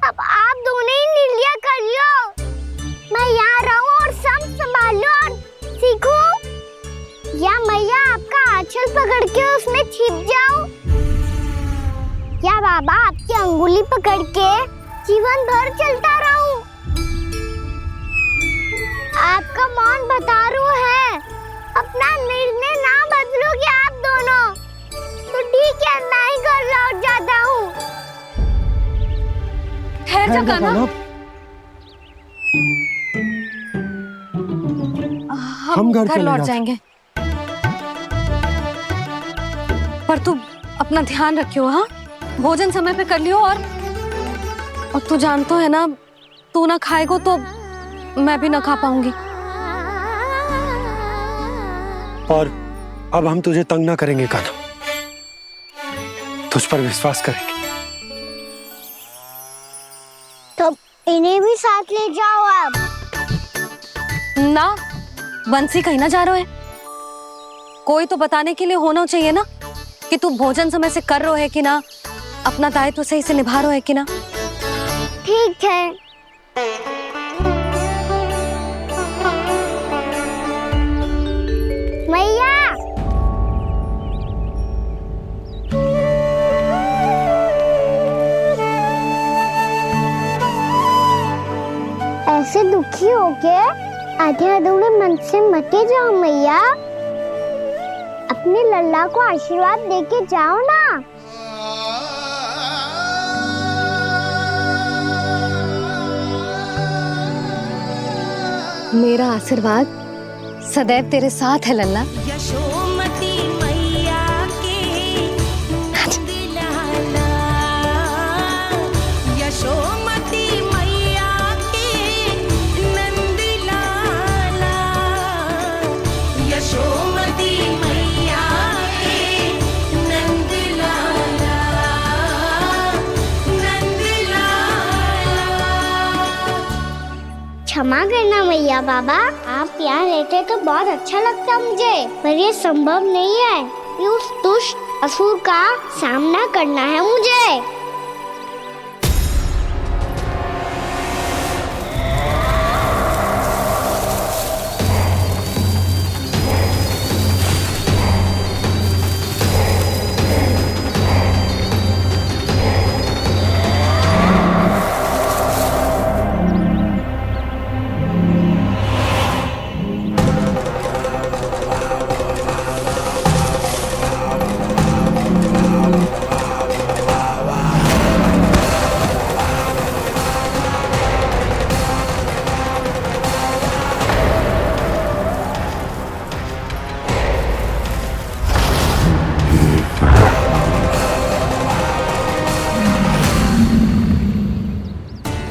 अब आप दोनों ही निर्णय कर लो, मैं यहाँ रहूं और सब संभालूं और सीखूं, या मैया आपका आंचल पकड़ के उसमें छिप जाऊं, या बाबा आपकी अंगुली पकड़ के जीवन भर चलता रहूं। आपका मौन बतारू है, अपना निर्णय ना बदलोगे आप दोनों तो ठीक है, मैं ही घर लौट जाता हूँ। ठहर जा कान्हा, हम घर लौट जाएंगे। पर तू अपना ध्यान रखियो, हाँ? भोजन समय पे कर लियो। और तू जानतो है ना, तू ना खाएगो तो मैं भी ना खा पाऊंगी। और अब हम तुझे तंग ना करेंगे कान्हा, तुझ पर विश्वास करेंगे। तो इन्हें भी साथ ले जाओ अब। ना, बंसी कहीं ना जा रहे है। कोई तो बताने के लिए होना चाहिए ना कि तू भोजन समय से कर रहे है कि ना, अपना दायित्व सही से निभा रहे है कि ना। ठीक है। मैया, ऐसे दुखी हो के आधे अधूरे मन से मत जाओ मैया, अपने लल्ला को आशीर्वाद देके जाओ ना। मेरा आशीर्वाद सदैव तेरे साथ है लल्ला। यशोमती मैया के नंद लाला, यशोमती मैया के नंद लाला, यशोमती मैया के नंद लाला, नंद लाला। क्षमा करना मैया बाबा, आप यहाँ रहते तो बहुत अच्छा लगता मुझे, पर ये संभव नहीं है कि उस दुष्ट असुर का सामना करना है मुझे।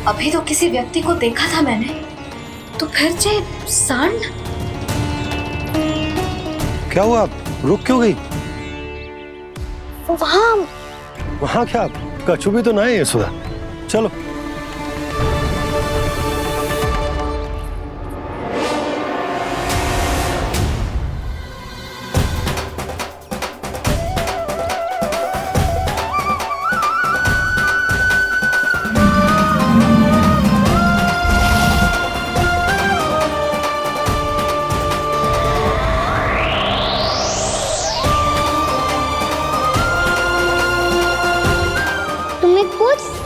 अभी तो किसी व्यक्ति को देखा था मैंने, तो फिर से सांड। क्या हुआ, रुक क्यों गई? वहाँ क्या, कछु भी तो ना है यशोदा। चलो।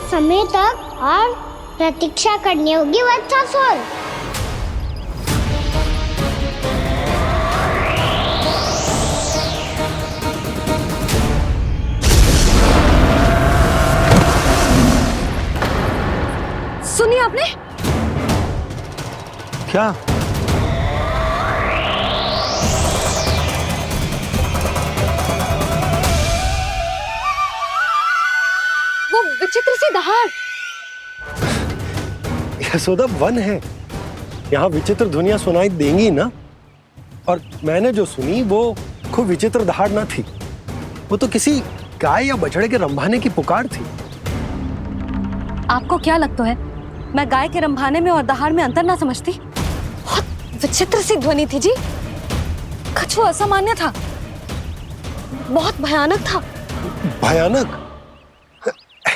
समय तक और प्रतीक्षा करनी होगी वत्सासुर। सुनिए आपने क्या? वो विचित्र सी दहाड़। यशोदा, वन है, यहाँ विचित्र ध्वनियां सुनाई देंगी ना। और मैंने जो सुनी वो खूब विचित्र दहाड़ ना थी, वो तो किसी गाय या बछड़े के रंभाने की पुकार थी। आपको क्या लगता है मैं गाय के रंभाने में और दहाड़ में अंतर ना समझती? बहुत विचित्र सी ध्वनि थी जी, कुछ वो असामान्य था, बहुत भयानक था। भयानक?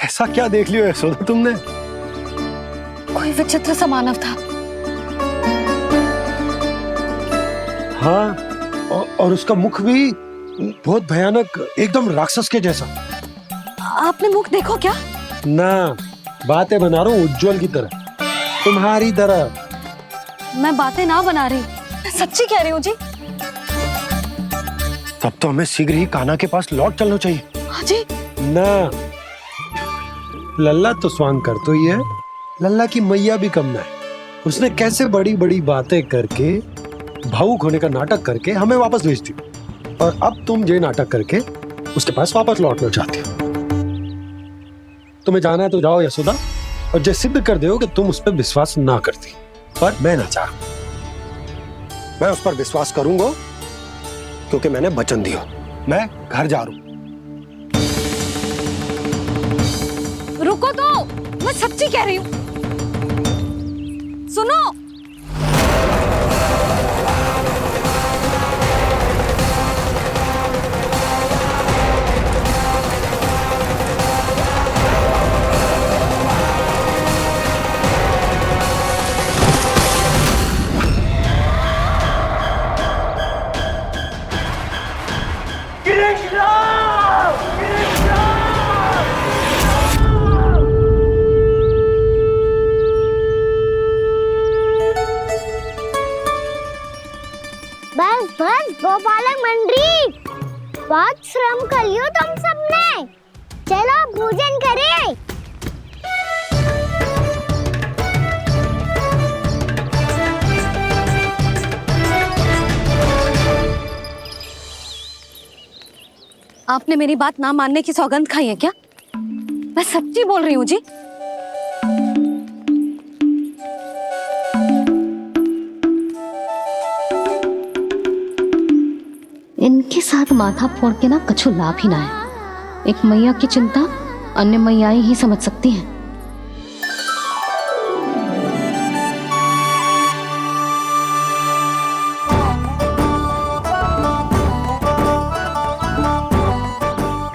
ऐसा क्या देख लियो यशोदा तुमने? कोई विचित्र सा मानव था। हाँ, और उसका मुख भी बहुत भयानक, एकदम राक्षस के जैसा। आपने मुख देखो क्या? ना, बातें बना रहा हूँ उज्जवल की तरह, तुम्हारी तरह। मैं बातें ना बना रही, मैं सच्ची कह रही हूँ जी। तब तो हमें शीघ्र ही कान्हा के पास लौट चलना चाहिए। हाँ जी। ना, लल्ला तो स्वांग कर तो ही है, लल्ला की मैया भी कम ना है। उसने कैसे बड़ी बड़ी बातें करके, भावुक होने का नाटक करके हमें वापस भेज दी, और अब तुम ये नाटक करके उसके पास वापस लौटना चाहती हो। तुम्हें जाना है तो जाओ यशोदा, और ये सिद्ध कर दो कि तुम उस पर विश्वास ना करती। पर मैं ना चाहूं, मैं उस पर विश्वास करूंगा क्योंकि मैंने वचन दिया। मैं घर जा रहा हूं। रुको तो, मैं सच्ची कह रही हूँ। सुनो, बस बस गोपालक मंडली, बहुत श्रम कर लियो तुम सबने। चलो भोजन करें। आपने मेरी बात ना मानने की सौगंध खाई है क्या? मैं सच्ची बोल रही हूँ जी। इनके साथ माथा फोड़ के ना कछु लाभ ही ना है। एक मैया की चिंता अन्य मैयाएं ही समझ सकती हैं।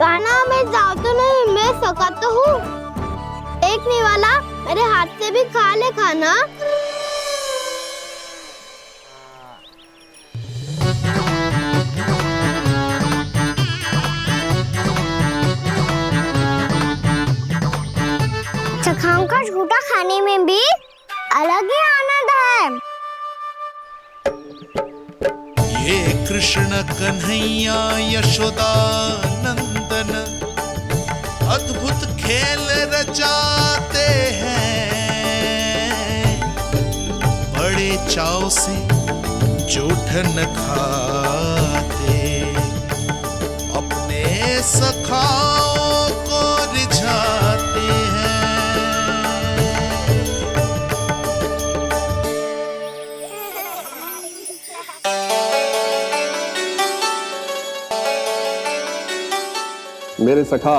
कान्हा मैं जाऊँ तो नहीं, मैं सका तो हूँ। देखने वाला मेरे हाथ से भी खा ले खाना। चखाओं का झूठा खाने में भी अलग ही आनंद है। ये कृष्ण कन्हैया यशोदा नंदन अद्भुत खेल रचाते हैं, बड़े चाव से जूठन खाते, अपने सखाओं को रिझाते हैं। मेरे सखा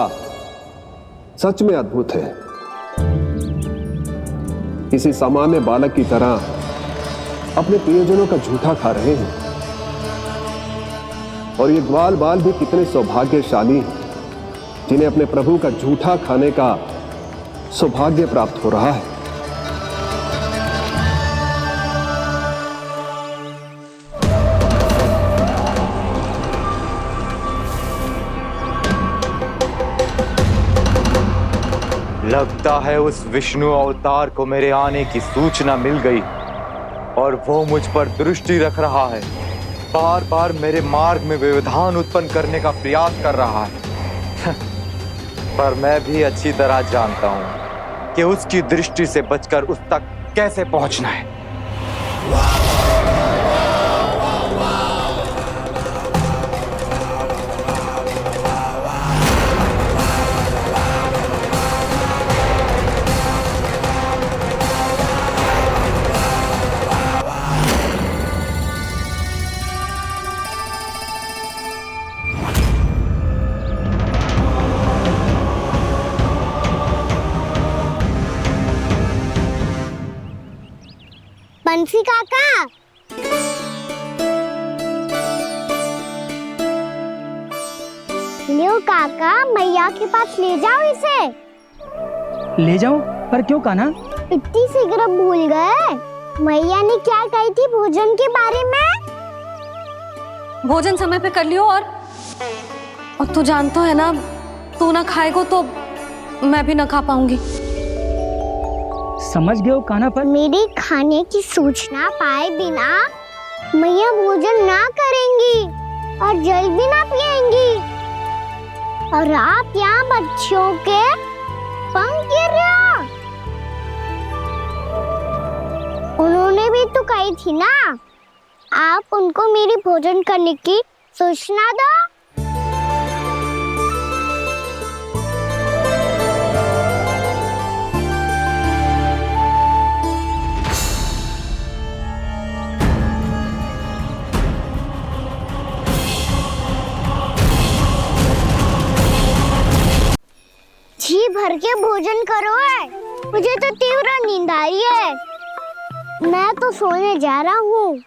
सच में अद्भुत है। किसी सामान्य बालक की तरह अपने प्रियजनों का झूठा खा रहे हैं, और ये ग्वाल बाल भी कितने सौभाग्यशाली हैं जिन्हें अपने प्रभु का झूठा खाने का सौभाग्य प्राप्त हो रहा है। लगता है उस विष्णु अवतार को मेरे आने की सूचना मिल गई और वो मुझ पर दृष्टि रख रहा है। बार बार मेरे मार्ग में व्यवधान उत्पन्न करने का प्रयास कर रहा है। पर मैं भी अच्छी तरह जानता हूं कि उसकी दृष्टि से बचकर उस तक कैसे पहुंचना है। बंसी काका, लियो काका, मैया के पास ले जाओ इसे। ले जाऊं? पर क्यों कान्हा? इतनी शीघ्र भूल गए? मैया ने क्या कही थी भोजन के बारे में? भोजन समय पे कर लियो। और तू जानता है ना, तू ना खाएगा तो मैं भी ना खा पाऊंगी। समझ गए हो कान्हा? पर मेरी खाने की सूचना पाए बिना मैया भोजन ना करेंगी और जल भी ना पिएंगी, और आप यहाँ बच्चों के पंख गिर रहे हो। उन्होंने भी तो कही थी ना, आप उनको मेरी भोजन करने की सूचना दो। भर के भोजन करो है। मुझे तो तीव्र नींद आई है। मैं तो सोने जा रहा हूँ।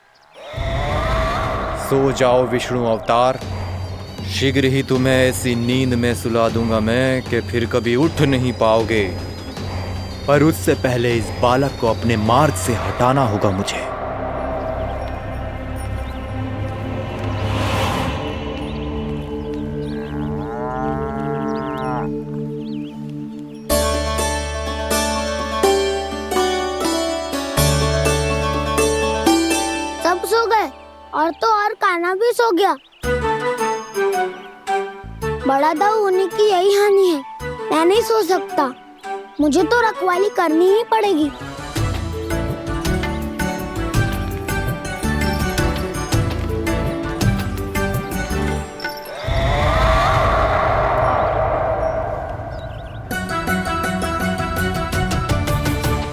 सो जाओ विष्णु अवतार, शीघ्र ही तुम्हें ऐसी नींद में सुला दूंगा मैं कि फिर कभी उठ नहीं पाओगे। पर उससे पहले इस बालक को अपने मार्ग से हटाना होगा मुझे। सब सो गए और तो और कान्हा भी सो गया। बड़ा दाऊ होने की यही हानि है। मैं नहीं सो सकता। मुझे तो रखवाली करनी ही पड़ेगी।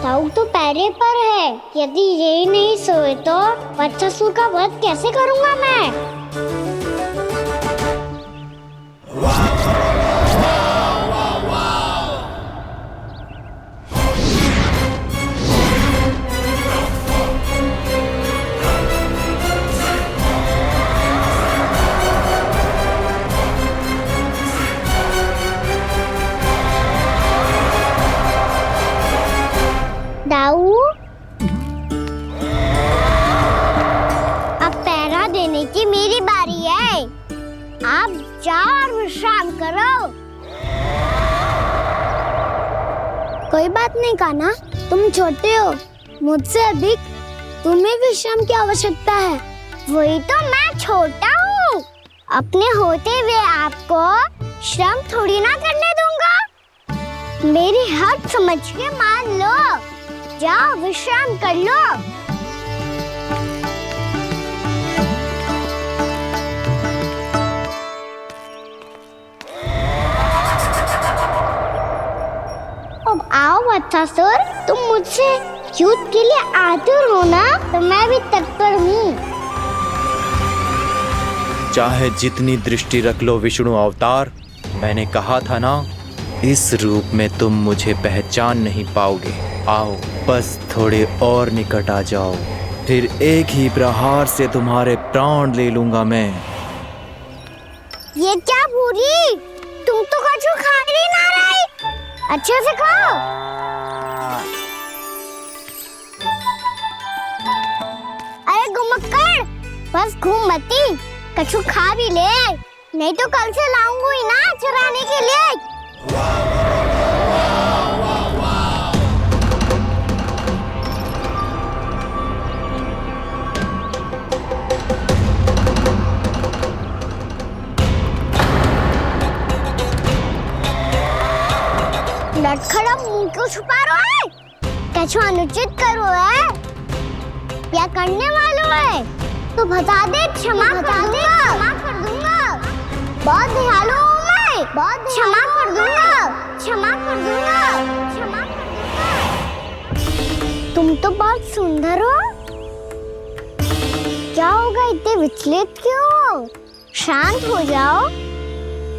दाऊ तो पैरे पर है। यदि यही नहीं सोए तो वत्सासुर का वध कैसे करूंगा मैं? दाऊ, अब पहरा देने की मेरी बारी है। आप जाओ और विश्राम करो। कोई बात नहीं कान्हा, तुम छोटे हो। मुझसे अधिक तुम्हें विश्राम की आवश्यकता है। वही तो मैं छोटा हूँ। अपने होते हुए आपको श्रम थोड़ी ना करने दूंगा। मेरी हद समझ के मान लो। जाओ विश्राम कर लो। अब आओ वत्सासुर, तुम मुझसे युद्ध के लिए आतुर हो ना? तो मैं भी तत्पर हूँ। चाहे जितनी दृष्टि रख लो विष्णु अवतार, मैंने कहा था ना, इस रूप में तुम मुझे पहचान नहीं पाओगे। आओ बस थोड़े और निकट आ जाओ, फिर एक ही प्रहार से तुम्हारे प्राण ले लूंगा मैं। ये क्या भूरी? तुम तो कछु खा ही ना रही। अच्छे से खाओ। अरे घुमक्कड़, बस घूम मती, कछु खा भी ले, नहीं तो कल से लाऊंगी ही ना चुराने के लिए। लटखड़ा मुंह क्यों छुपा रहा है? कछु अनुचित करो है या करने वालों है तो बता दे, क्षमा कर दूंगा। बहुत दयालु हूँ मैं, बहुत क्षमा कर दूंगा। तुम तो बहुत सुंदर हो। क्या होगा, इतने विचलित क्यों हो? शांत हो जाओ।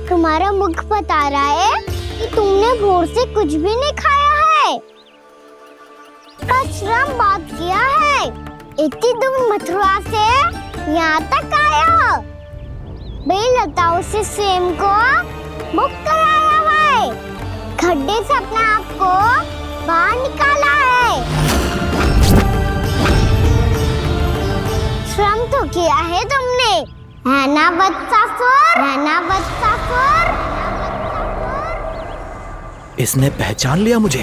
तुम्हारा मुख बता रहा है कि तुमने भोर से कुछ भी नहीं खाया है, बस श्रम बहुत किया है। इतनी दूर मथुरा से यहाँ तक आए हो। बेलताओं से स्वयं को मुक्त कराया है, खड्डे से अपने आप को बाहर निकाला है। श्रम तो किया है तुमने, है ना वत्सासुर? इसने पहचान लिया मुझे।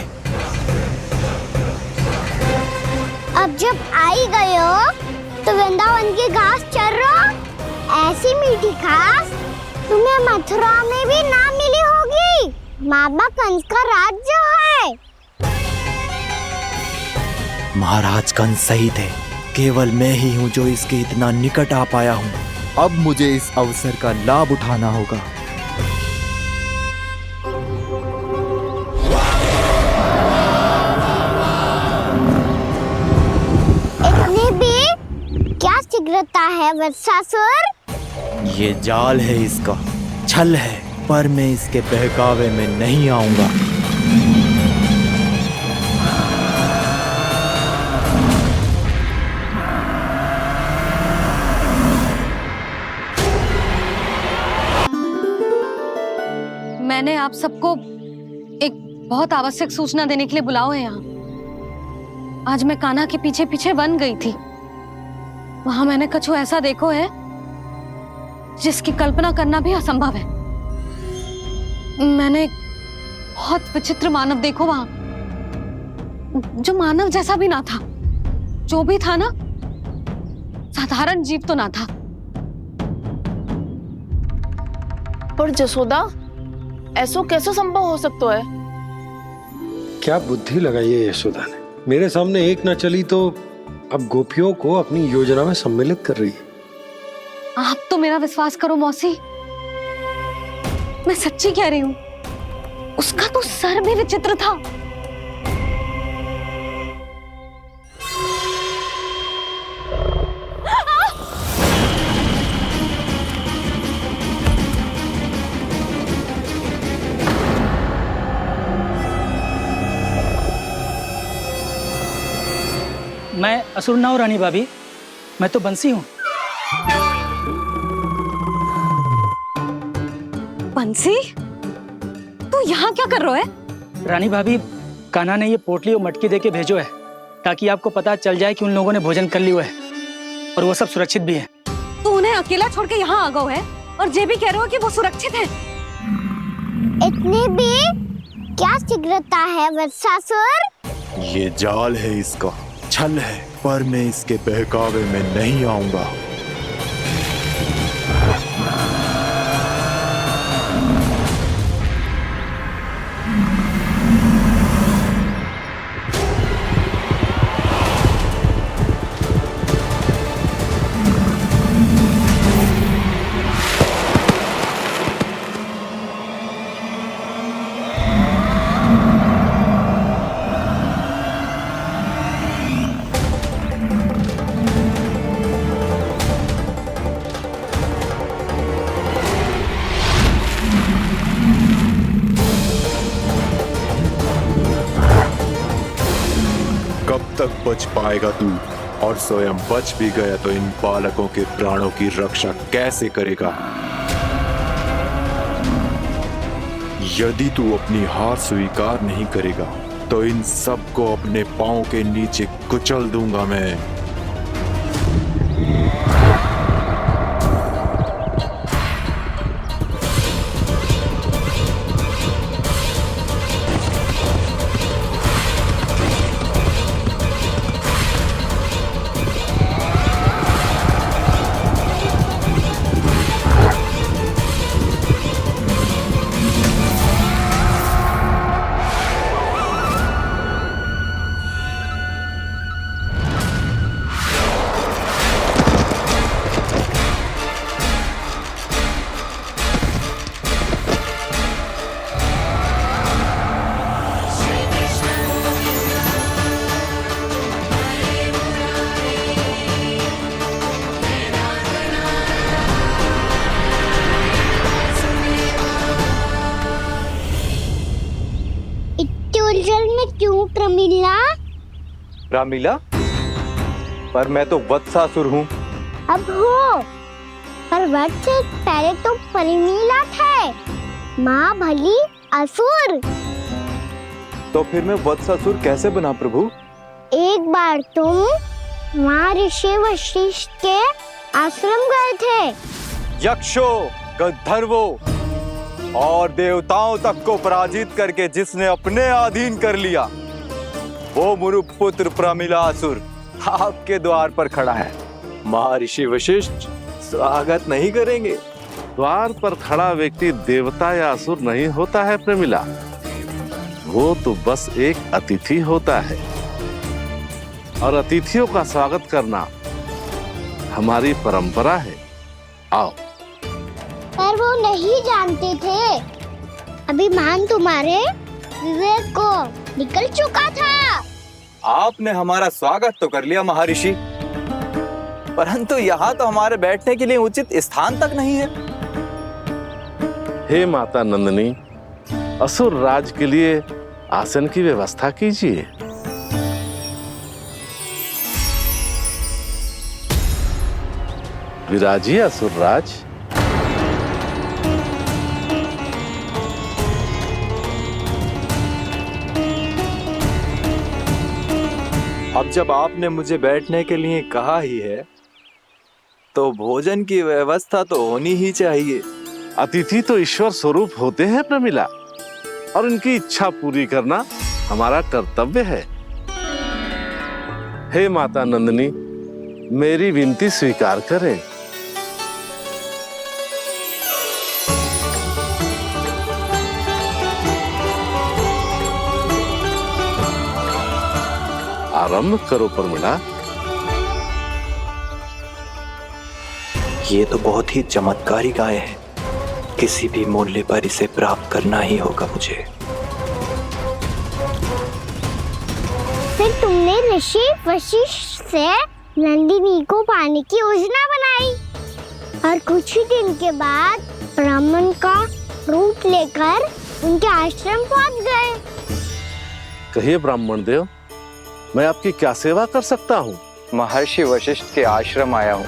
अब जब आई गए हो तो वृंदावन की घास चर रहो। ऐसी मीठी घास तुम्हें मथुरा में भी ना मिली होगी। मामा कंस का राज्य है। महाराज कंस सही थे, केवल मैं ही हूँ जो इसके इतना निकट आ पाया हूँ। अब मुझे इस अवसर का लाभ उठाना होगा। इतने भी क्या शीघ्रता है वत्सासुर? ये जाल है इसका, छल है, पर मैं इसके बहकावे में नहीं आऊंगा। आप सबको एक बहुत आवश्यक सूचना देने के लिए बुलाओ है यहाँ। आज मैं कान्हा के पीछे पीछे वन गई थी। वहां मैंने कछु ऐसा देखो है जिसकी कल्पना करना भी असंभव है। मैंने एक बहुत विचित्र मानव देखो वहां, जो मानव जैसा भी ना था। जो भी था ना, साधारण जीव तो ना था। पर जसोदा, ऐसो कैसे संभव हो सकता है? क्या बुद्धि लगाई है यशोदा ने। मेरे सामने एक ना चली तो अब गोपियों को अपनी योजना में सम्मिलित कर रही है। आप तो मेरा विश्वास करो मौसी, मैं सच्ची कह रही हूं। उसका तो सर भी विचित्र था। मैं असुर ना हूं रानी भाभी, मैं तो बंसी हूँ। बंसी, तू यहाँ क्या कर रहा है? रानी भाभी, कान्हा ने ये पोटली और मटकी देके भेजो है ताकि आपको पता चल जाए कि उन लोगों ने भोजन कर लिया है और वो सब सुरक्षित भी है। तू उन्हें अकेला छोड़ के यहाँ आ गया है और ये भी कह रहे हो कि वो सुरक्षित है। इतनी भी क्या शीघ्रता है वत्सासुर? ये जाल है, इसका छल है, पर मैं इसके बहकावे में नहीं आऊंगा। तक बच पाएगा तू, और स्वयं बच भी गया तो इन बालकों के प्राणों की रक्षा कैसे करेगा? यदि तू अपनी हार स्वीकार नहीं करेगा तो इन सबको अपने पांव के नीचे कुचल दूंगा मैं। क्यों प्रमिला? रामीला, पर मैं तो वत्सासुर हूँ। अब हो, पर वत्स से पहले तो प्रमिला थे, माँ भली असुर। तो फिर मैं वत्सासुर कैसे बना प्रभु? एक बार तुम वहाँ ऋषि वशिष्ठ के आश्रम गए थे। यक्षो, गंधर्वों और देवताओं तक को पराजित करके जिसने अपने अधीन कर लिया, वो मुरुपुत्र प्रमिलासुर आपके द्वार पर खड़ा है। महर्षि वशिष्ठ स्वागत नहीं करेंगे। द्वार पर खड़ा व्यक्ति देवता या असुर नहीं होता है प्रमिला, वो तो बस एक अतिथि होता है, और अतिथियों का स्वागत करना हमारी परंपरा है। आओ। पर वो नहीं जानते थे, अभिमान तुम्हारे विवेक को निकल चुका था। आपने हमारा स्वागत तो कर लिया महर्षि, परंतु यहाँ तो हमारे बैठने के लिए उचित स्थान तक नहीं है। हे माता नंदिनी, असुर राज के लिए आसन की व्यवस्था कीजिए। विराजिए असुर राज। जब आपने मुझे बैठने के लिए कहा ही है तो भोजन की व्यवस्था तो होनी ही चाहिए। अतिथि तो ईश्वर स्वरूप होते हैं प्रमिला, और उनकी इच्छा पूरी करना हमारा कर्तव्य है। हे माता नंदिनी, मेरी विनती स्वीकार करें। आरंभ करो प्रमिला। ये तो बहुत ही चमत्कारी गाय है, किसी भी मूल्य पर इसे प्राप्त करना ही होगा मुझे। फिर तुमने ऋषि वशिष्ठ से नंदिनी को पाने की योजना बनाई और कुछ ही दिन के बाद ब्राह्मण का रूप लेकर उनके आश्रम पहुंच गए। कहिए ब्राह्मण देव, मैं आपकी क्या सेवा कर सकता हूँ? महर्षि वशिष्ठ के आश्रम आया हूँ।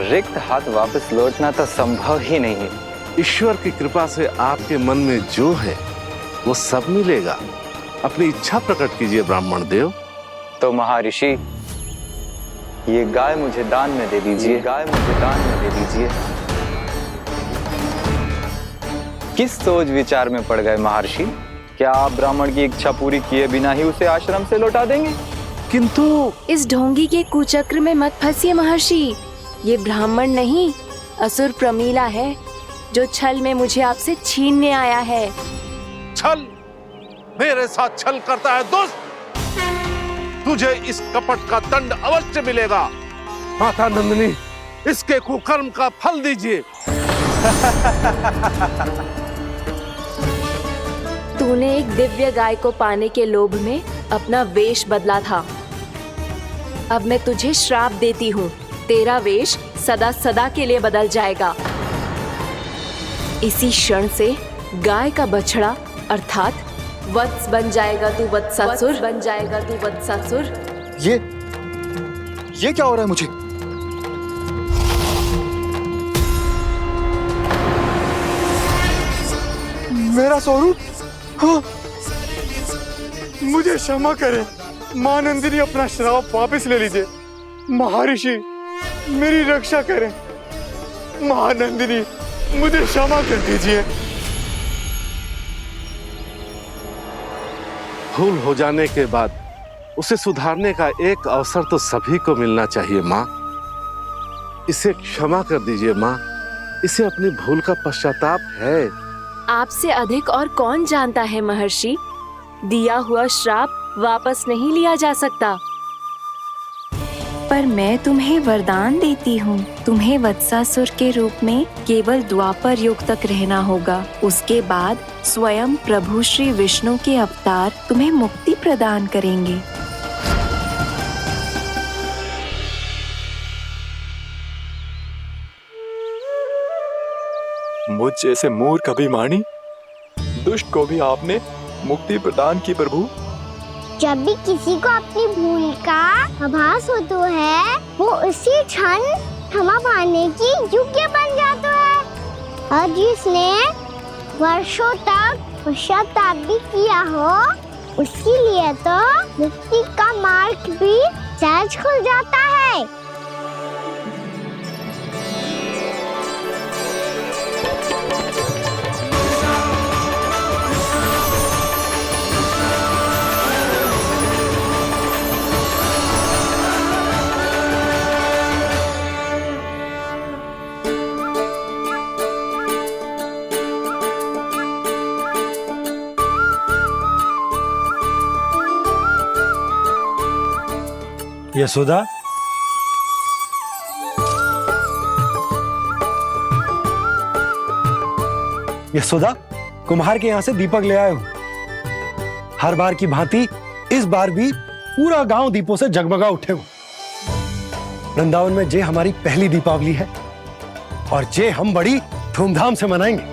रिक्त हाथ वापस लौटना तो संभव ही नहीं है। ईश्वर की कृपा से आपके मन में जो है वो सब मिलेगा। अपनी इच्छा प्रकट कीजिए ब्राह्मण देव। तो महर्षि, ये गाय मुझे दान में दे दीजिए। गाय मुझे दान में दे दीजिए। किस सोच विचार में पड़ गए महर्षि? क्या आप ब्राह्मण की इच्छा पूरी किए बिना ही उसे आश्रम से लौटा देंगे? किंतु इस ढोंगी के कुचक्र में मत फंसिए महर्षि। ये ब्राह्मण नहीं, असुर प्रमीला है, जो छल में मुझे आपसे छीनने आया है। छल? मेरे साथ छल करता है दुष्ट? तुझे इस कपट का दंड अवश्य मिलेगा। माता नंदिनी, इसके कुकर्म का फल दीजिए। तूने एक दिव्य गाय को पाने के लोभ में अपना वेश बदला था। अब मैं तुझे श्राप देती हूँ, तेरा वेश सदा सदा के लिए बदल जाएगा। इसी क्षण से गाय का बछड़ा अर्थात वत्स बन जाएगा तू वत्सासुर। बन जाएगा तू वत्सासुर। ये क्या हो रहा है मुझे? मेरा स्वरूप? हाँ। मुझे क्षमा करें मां नंदिनी, अपना श्राप वापस ले लीजिए। महर्षि, मेरी रक्षा करें। मां नंदिनी, मुझे क्षमा कर दीजिए। भूल हो जाने के बाद उसे सुधारने का एक अवसर तो सभी को मिलना चाहिए माँ। इसे क्षमा कर दीजिए माँ, इसे अपनी भूल का पश्चाताप है। आपसे अधिक और कौन जानता है महर्षि, दिया हुआ श्राप वापस नहीं लिया जा सकता। पर मैं तुम्हें वरदान देती हूँ, तुम्हें वत्सासुर के रूप में केवल द्वापर युग तक रहना होगा। उसके बाद स्वयं प्रभु श्री विष्णु के अवतार तुम्हें मुक्ति प्रदान करेंगे। मुझ जैसे मूर्ख अभिमानी दुष्ट को भी आपने मुक्ति प्रदान की प्रभु। जब भी किसी को अपनी भूल का आभास होता है, वो उसी क्षण क्षमा पाने की योग्य बन जाता है। और जिसने वर्षों तक पश्चाताप भी किया हो, उसके लिए तो मुक्ति का मार्ग भी सहज खुल जाता है। यशोदा, यशोदा, कुम्हार के यहाँ से दीपक ले आया हूँ। हर बार की भांति इस बार भी पूरा गांव दीपों से जगमगा उठे हो। वृंदावन में जे हमारी पहली दीपावली है और जे हम बड़ी धूमधाम से मनाएंगे।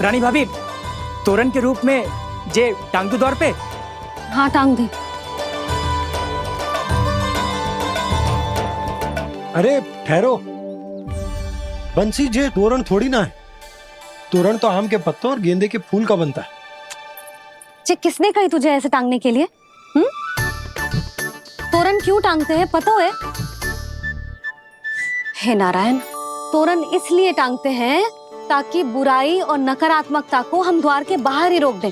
रानी भाभी, तोरण के रूप में जे टांग दो द्वार पे। हाँ, टांग दे। अरे ठहरो बंसी, जे तोरण थोड़ी ना है। तोरण तो आम के पत्तों और गेंदे के फूल का बनता है। किसने कही तुझे ऐसे टांगने के लिए? तोरण क्यों टांगते हैं पता है? हे नारायण, तोरण इसलिए टांगते हैं ताकि बुराई और नकारात्मकता को हम द्वार के बाहर ही रोक दें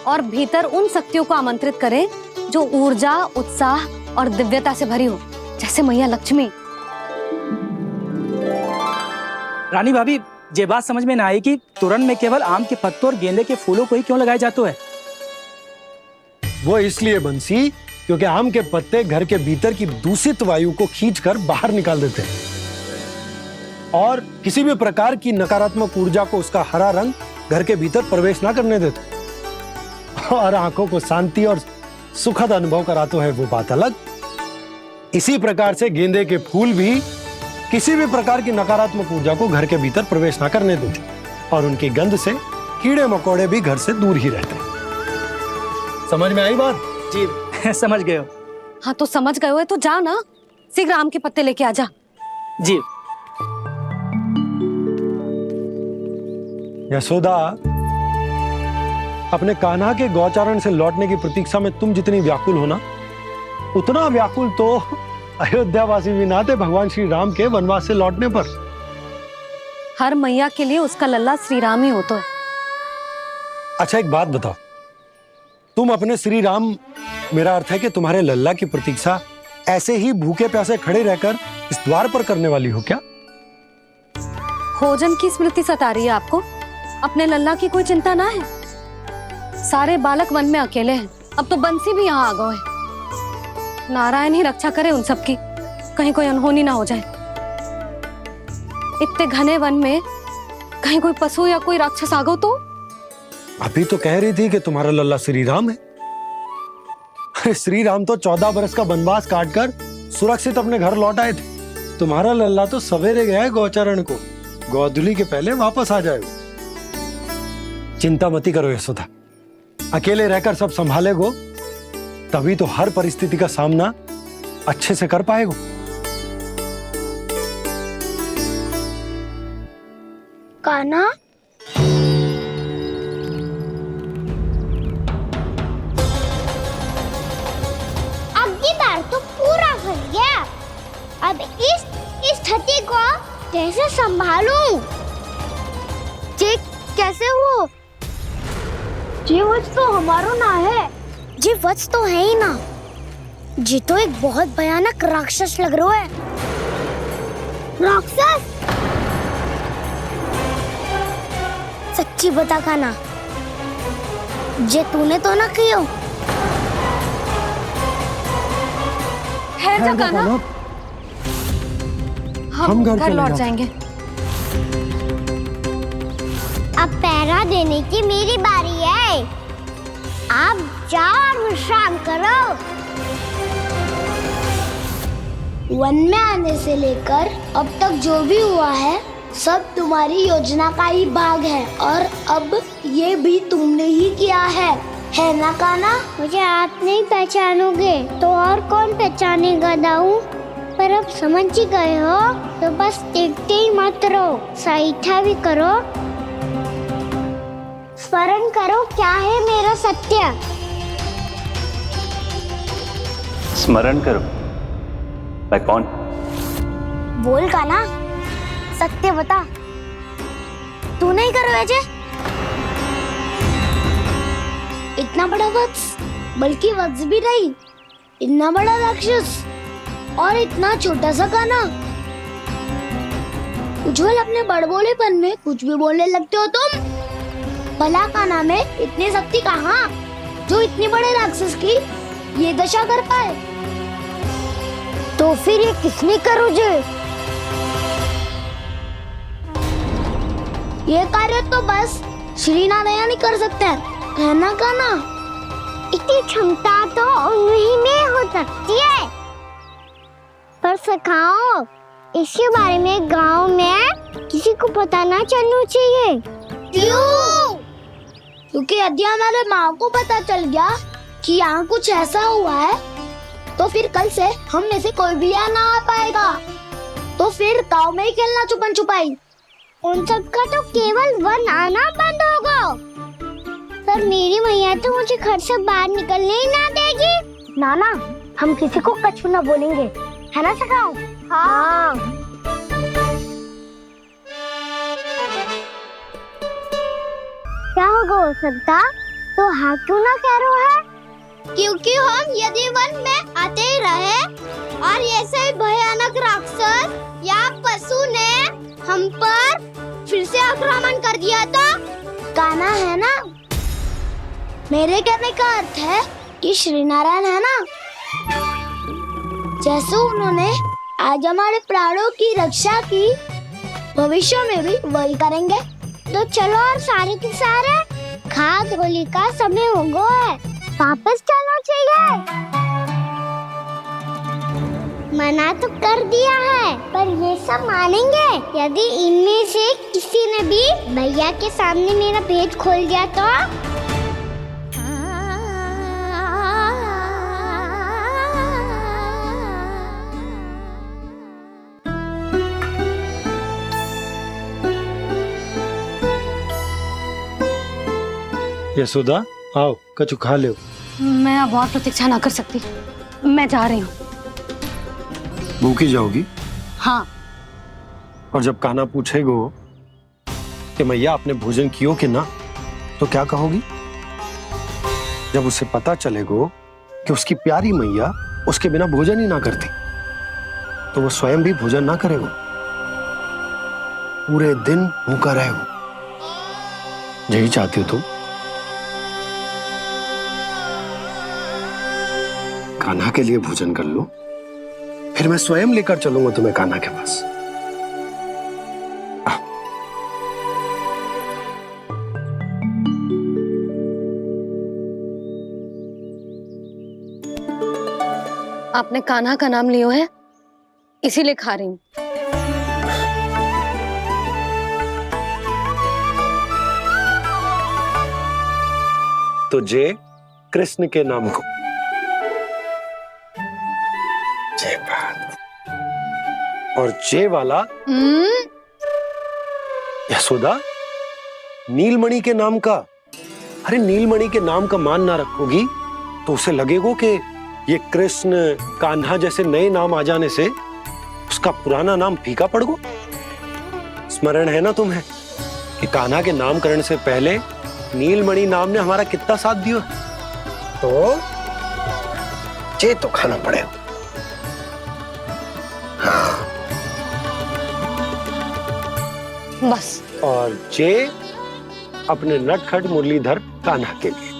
और भीतर उन शक्तियों को आमंत्रित करें जो ऊर्जा, उत्साह और दिव्यता से भरी हो, जैसे मैया लक्ष्मी। रानी भाभी, ये बात समझ में ना आई कि तोरण में केवल आम के पत्तों और गेंदे के फूलों को ही क्यों लगाए जाते हैं? वो इसलिए बंसी, क्योंकि आम के पत्ते घर के भीतर की दूषित वायु को खींचकर बाहर निकाल देते हैं और किसी भी प्रकार की नकारात्मक ऊर्जा को उसका हरा रंग घर के भीतर प्रवेश ना करने देते और आंखों को शांति और सुखद अनुभव कराते हैं, वो बात अलग। इसी प्रकार से गेंदे के फूल भी किसी भी प्रकार की नकारात्मक ऊर्जा को घर के भीतर प्रवेश ना करने देते और उनकी गंध से कीड़े मकोड़े भी घर से दूर ही रहते हैं। समझ में आई बात? जी समझ गए हो। हाँ तो समझ गए हो तो जा ना, शीघ्र आम के पत्ते लेके आ जा। जी। यशोदा, अपने कान्हा के गौचारण से लौटने की प्रतीक्षा में तुम जितनी व्याकुल हो ना, उतना व्याकुल तो अयोध्यावासी भी ना थे भगवान श्री राम के वनवास से लौटने पर। हर मैया के लिए उसका लल्ला श्री राम ही होता है। अच्छा एक बात बताओ, तुम अपने श्री राम, मेरा अर्थ है कि तुम्हारे लल्ला की प्रतीक्षा ऐसे ही भूखे प्यासे खड़े रहकर इस द्वार पर करने वाली हो क्या? भोजन की स्मृति सता रही है आपको? अपने लल्ला की कोई चिंता ना है। सारे बालक वन में अकेले हैं, अब तो बंसी भी यहाँ आ गए हैं। नारायण ही रक्षा करे उन सबकी, कहीं कोई अनहोनी ना हो जाए। इतने घने वन में कहीं कोई पशु या कोई राक्षस आ गो तो? अभी तो कह रही थी कि तुम्हारा लल्ला श्री राम है। अरे श्री राम तो 14 बरस का वनवास काटकर सुरक्षित अपने घर लौट आए थे। तुम्हारा लल्ला तो सवेरे गया है गौचरण को, गोधूली के पहले वापस आ जाएगा। चिंता मती करो यशोदा, अकेले रहकर सब संभालेगो तभी तो हर परिस्थिति का सामना अच्छे से कर पाएगो। कान्हा, अब की बार तो पूरा फंस गया। अब इस स्थिति को कैसे संभालूं? जी कैसे हो? जी वत्स तो हमारो ना है। जी वत्स तो है ही ना। जी तो एक बहुत भयानक राक्षस लग रहा है। राक्षस? सच्ची बता कान्हा, जे तूने तो ना कियो? है जा कान्हा, हम घर लौट जाएंगे। अब पहरा देने की मेरी बारी है। आप जाओ और विश्राम करो। वन में आने से लेकर अब तक जो भी हुआ है सब तुम्हारी योजना का ही भाग है और अब ये भी तुमने ही किया है ना कान्हा? मुझे आप नहीं पहचानोगे तो और कौन पहचानेगा दाऊ? पर अब समझ ही गए हो तो बस देखते ही मत रहो, सहीठा भी करो। स्मरण करो क्या है मेरा सत्य। स्मरण करो? मैं कौन? बोल कान्हा, सत्य बता। तू नहीं करो अजय? इतना बड़ा वत्स, बल्कि वत्स भी नहीं, इतना बड़ा राक्षस और इतना छोटा सा कान्हा। उज्जवल अपने बड़बोलेपन में कुछ भी बोलने लगते हो तुम। भला कान्हा में इतनी शक्ति कहाँ जो इतने बड़े राक्षस की ये दशा कर पाए? तो फिर ये किसने करो जे? ये कार्य तो बस श्री नारायण ही कर सकते हैं, है ना कान्हा? इतनी क्षमता तो उन्हीं में हो सकती है, पर सखाओ इसके बारे में गांव में किसी को पता ना चलना चाहिए। क्यों? क्योंकि यदि हमारे माँ को पता चल गया कि यहाँ कुछ ऐसा हुआ है तो फिर कल से हम में से कोई भी यहाँ ना आ पाएगा। तो फिर गांव में ही खेलना छुपन छुपाई। उन सब का तो केवल वन आना बंद होगा। पर मेरी मैया तो मुझे घर से बाहर निकलने ही ना देगी। नाना, हम किसी को कछु ना बोलेंगे, है ना सखाओ? हाँ। क्या होगा हो सकता? तो हाँ क्यों ना कह रहा है? क्योंकि हम यदि वन में आते ही रहे और ऐसे ही भयानक राक्षस या पशु ने हम पर फिर से आक्रमण कर दिया तो कान्हा है ना, मेरे कहने का अर्थ है कि श्री नारायण है ना, जैसे उन्होंने आज हमारे प्राणों की रक्षा की, भविष्य में भी वही करेंगे। तो चलो और सारे के सारे खाद होली का समय हो गया है, वापस चलना चाहिए। मना तो कर दिया है, पर ये सब मानेंगे यदि इनमें से किसी ने भी भैया के सामने मेरा पेट खोल दिया तो? यशोदा, आओ कछु खा लो। मैं अब और प्रतीक्षा ना कर सकती, मैं जा रही हूँ। भूखी जाओगी? हाँ। और जब कान्हा पूछेगो कि मैया आपने भोजन कियो कि ना, तो क्या कहोगी? जब उसे पता चलेगो कि उसकी प्यारी मैया उसके बिना भोजन ही ना करती, तो वो स्वयं भी भोजन ना करेगो, पूरे दिन भूखा रहेगो। यही चाहती हो तुम? कान्हा के लिए भोजन कर लो, फिर मैं स्वयं लेकर चलूंगा तुम्हें कान्हा के पास। आपने कान्हा का नाम लियो है, इसीलिए खा रही हूँ। तो जय कृष्ण के नाम को। जय बात। और जय वाला यशोदा, नीलमणि के नाम का। अरे नीलमणि के नाम का मान ना रखोगी तो उसे लगेगा कि ये कृष्ण कान्हा जैसे नए नाम आ जाने से उसका पुराना नाम फीका पड़ गो। स्मरण है ना तुम्हें कि कान्हा के नामकरण से पहले नीलमणि नाम ने हमारा कितना साथ दिया? तो जे तो खाना पड़ेगा। हाँ। बस। और जे अपने नटखट मुरलीधर कान्हा के लिए।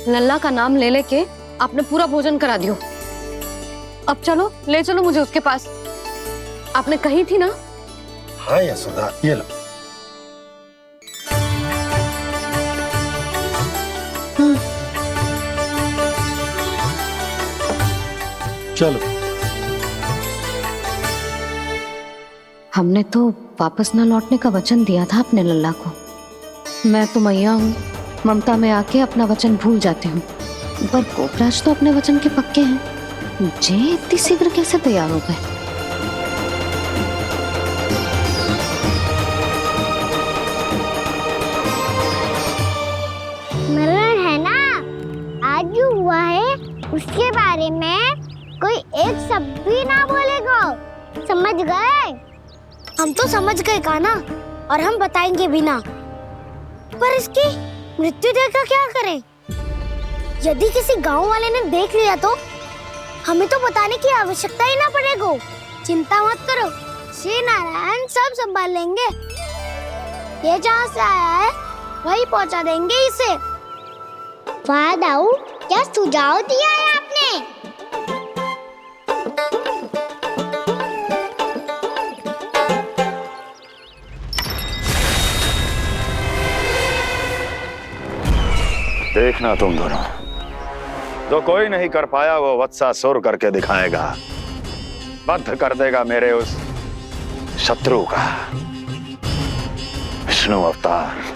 लल्ला का नाम ले लेके आपने पूरा भोजन करा दियो। अब चलो, ले चलो मुझे उसके पास। आपने कही थी ना? हाँ यशोदा, ये लो। चलो। हमने तो वापस ना लौटने का वचन दिया था अपने लल्ला को। मैं तो मैया हूँ, ममता में आके अपना वचन भूल जाती हूँ, पर गोपराज तो अपने वचन के पक्के हैं। जे इतनी शीघ्र कैसे तैयार हो गए? मरण है ना, आज जो हुआ है उसके बारे में कोई एक शब्द भी ना बोलेगा, समझ गए? हम तो समझ गए कान्हा, और हम बताएंगे भी ना। पर इसकी मृत्यु देखकर क्या करें? यदि किसी गांव वाले ने देख लिया तो हमें तो बताने की आवश्यकता ही ना पड़ेगा। चिंता मत करो, श्री नारायण सब संभाल लेंगे। ये जहाँ से आया है वही पहुँचा देंगे इसे। वाह दाऊ, क्या सुझाव दिया है आपने? देखना तुम दोनों, जो कोई नहीं कर पाया वो वत्सासुर करके दिखाएगा, बद्ध कर देगा मेरे उस शत्रु का विष्णु अवतार।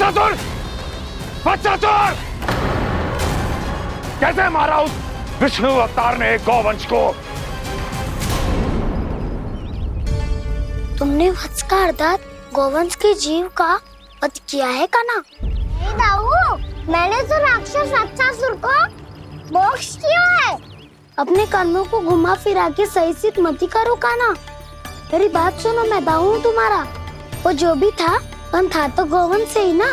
वत्सासुर! वत्सासुर! कैसे मारा उस विष्णु अवतार ने गौवंश को? तुमने वत्स का अर्थात गौवंश के जीव का वध किया है कान्हा? नहीं दाऊ, मैंने तो राक्षस वत्सासुर को मोक्ष किया है। अपने कर्मों को घुमा फिरा के सही सिद्ध मत करो कान्हा। मेरी बात सुनो, मैं दाऊ हूँ तुम्हारा। वो जो भी था तो गौवंश से ही ना।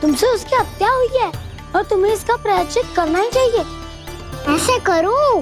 तुमसे उसकी हत्या हुई है और तुम्हें इसका प्रायश्चित करना ही चाहिए। ऐसे करूं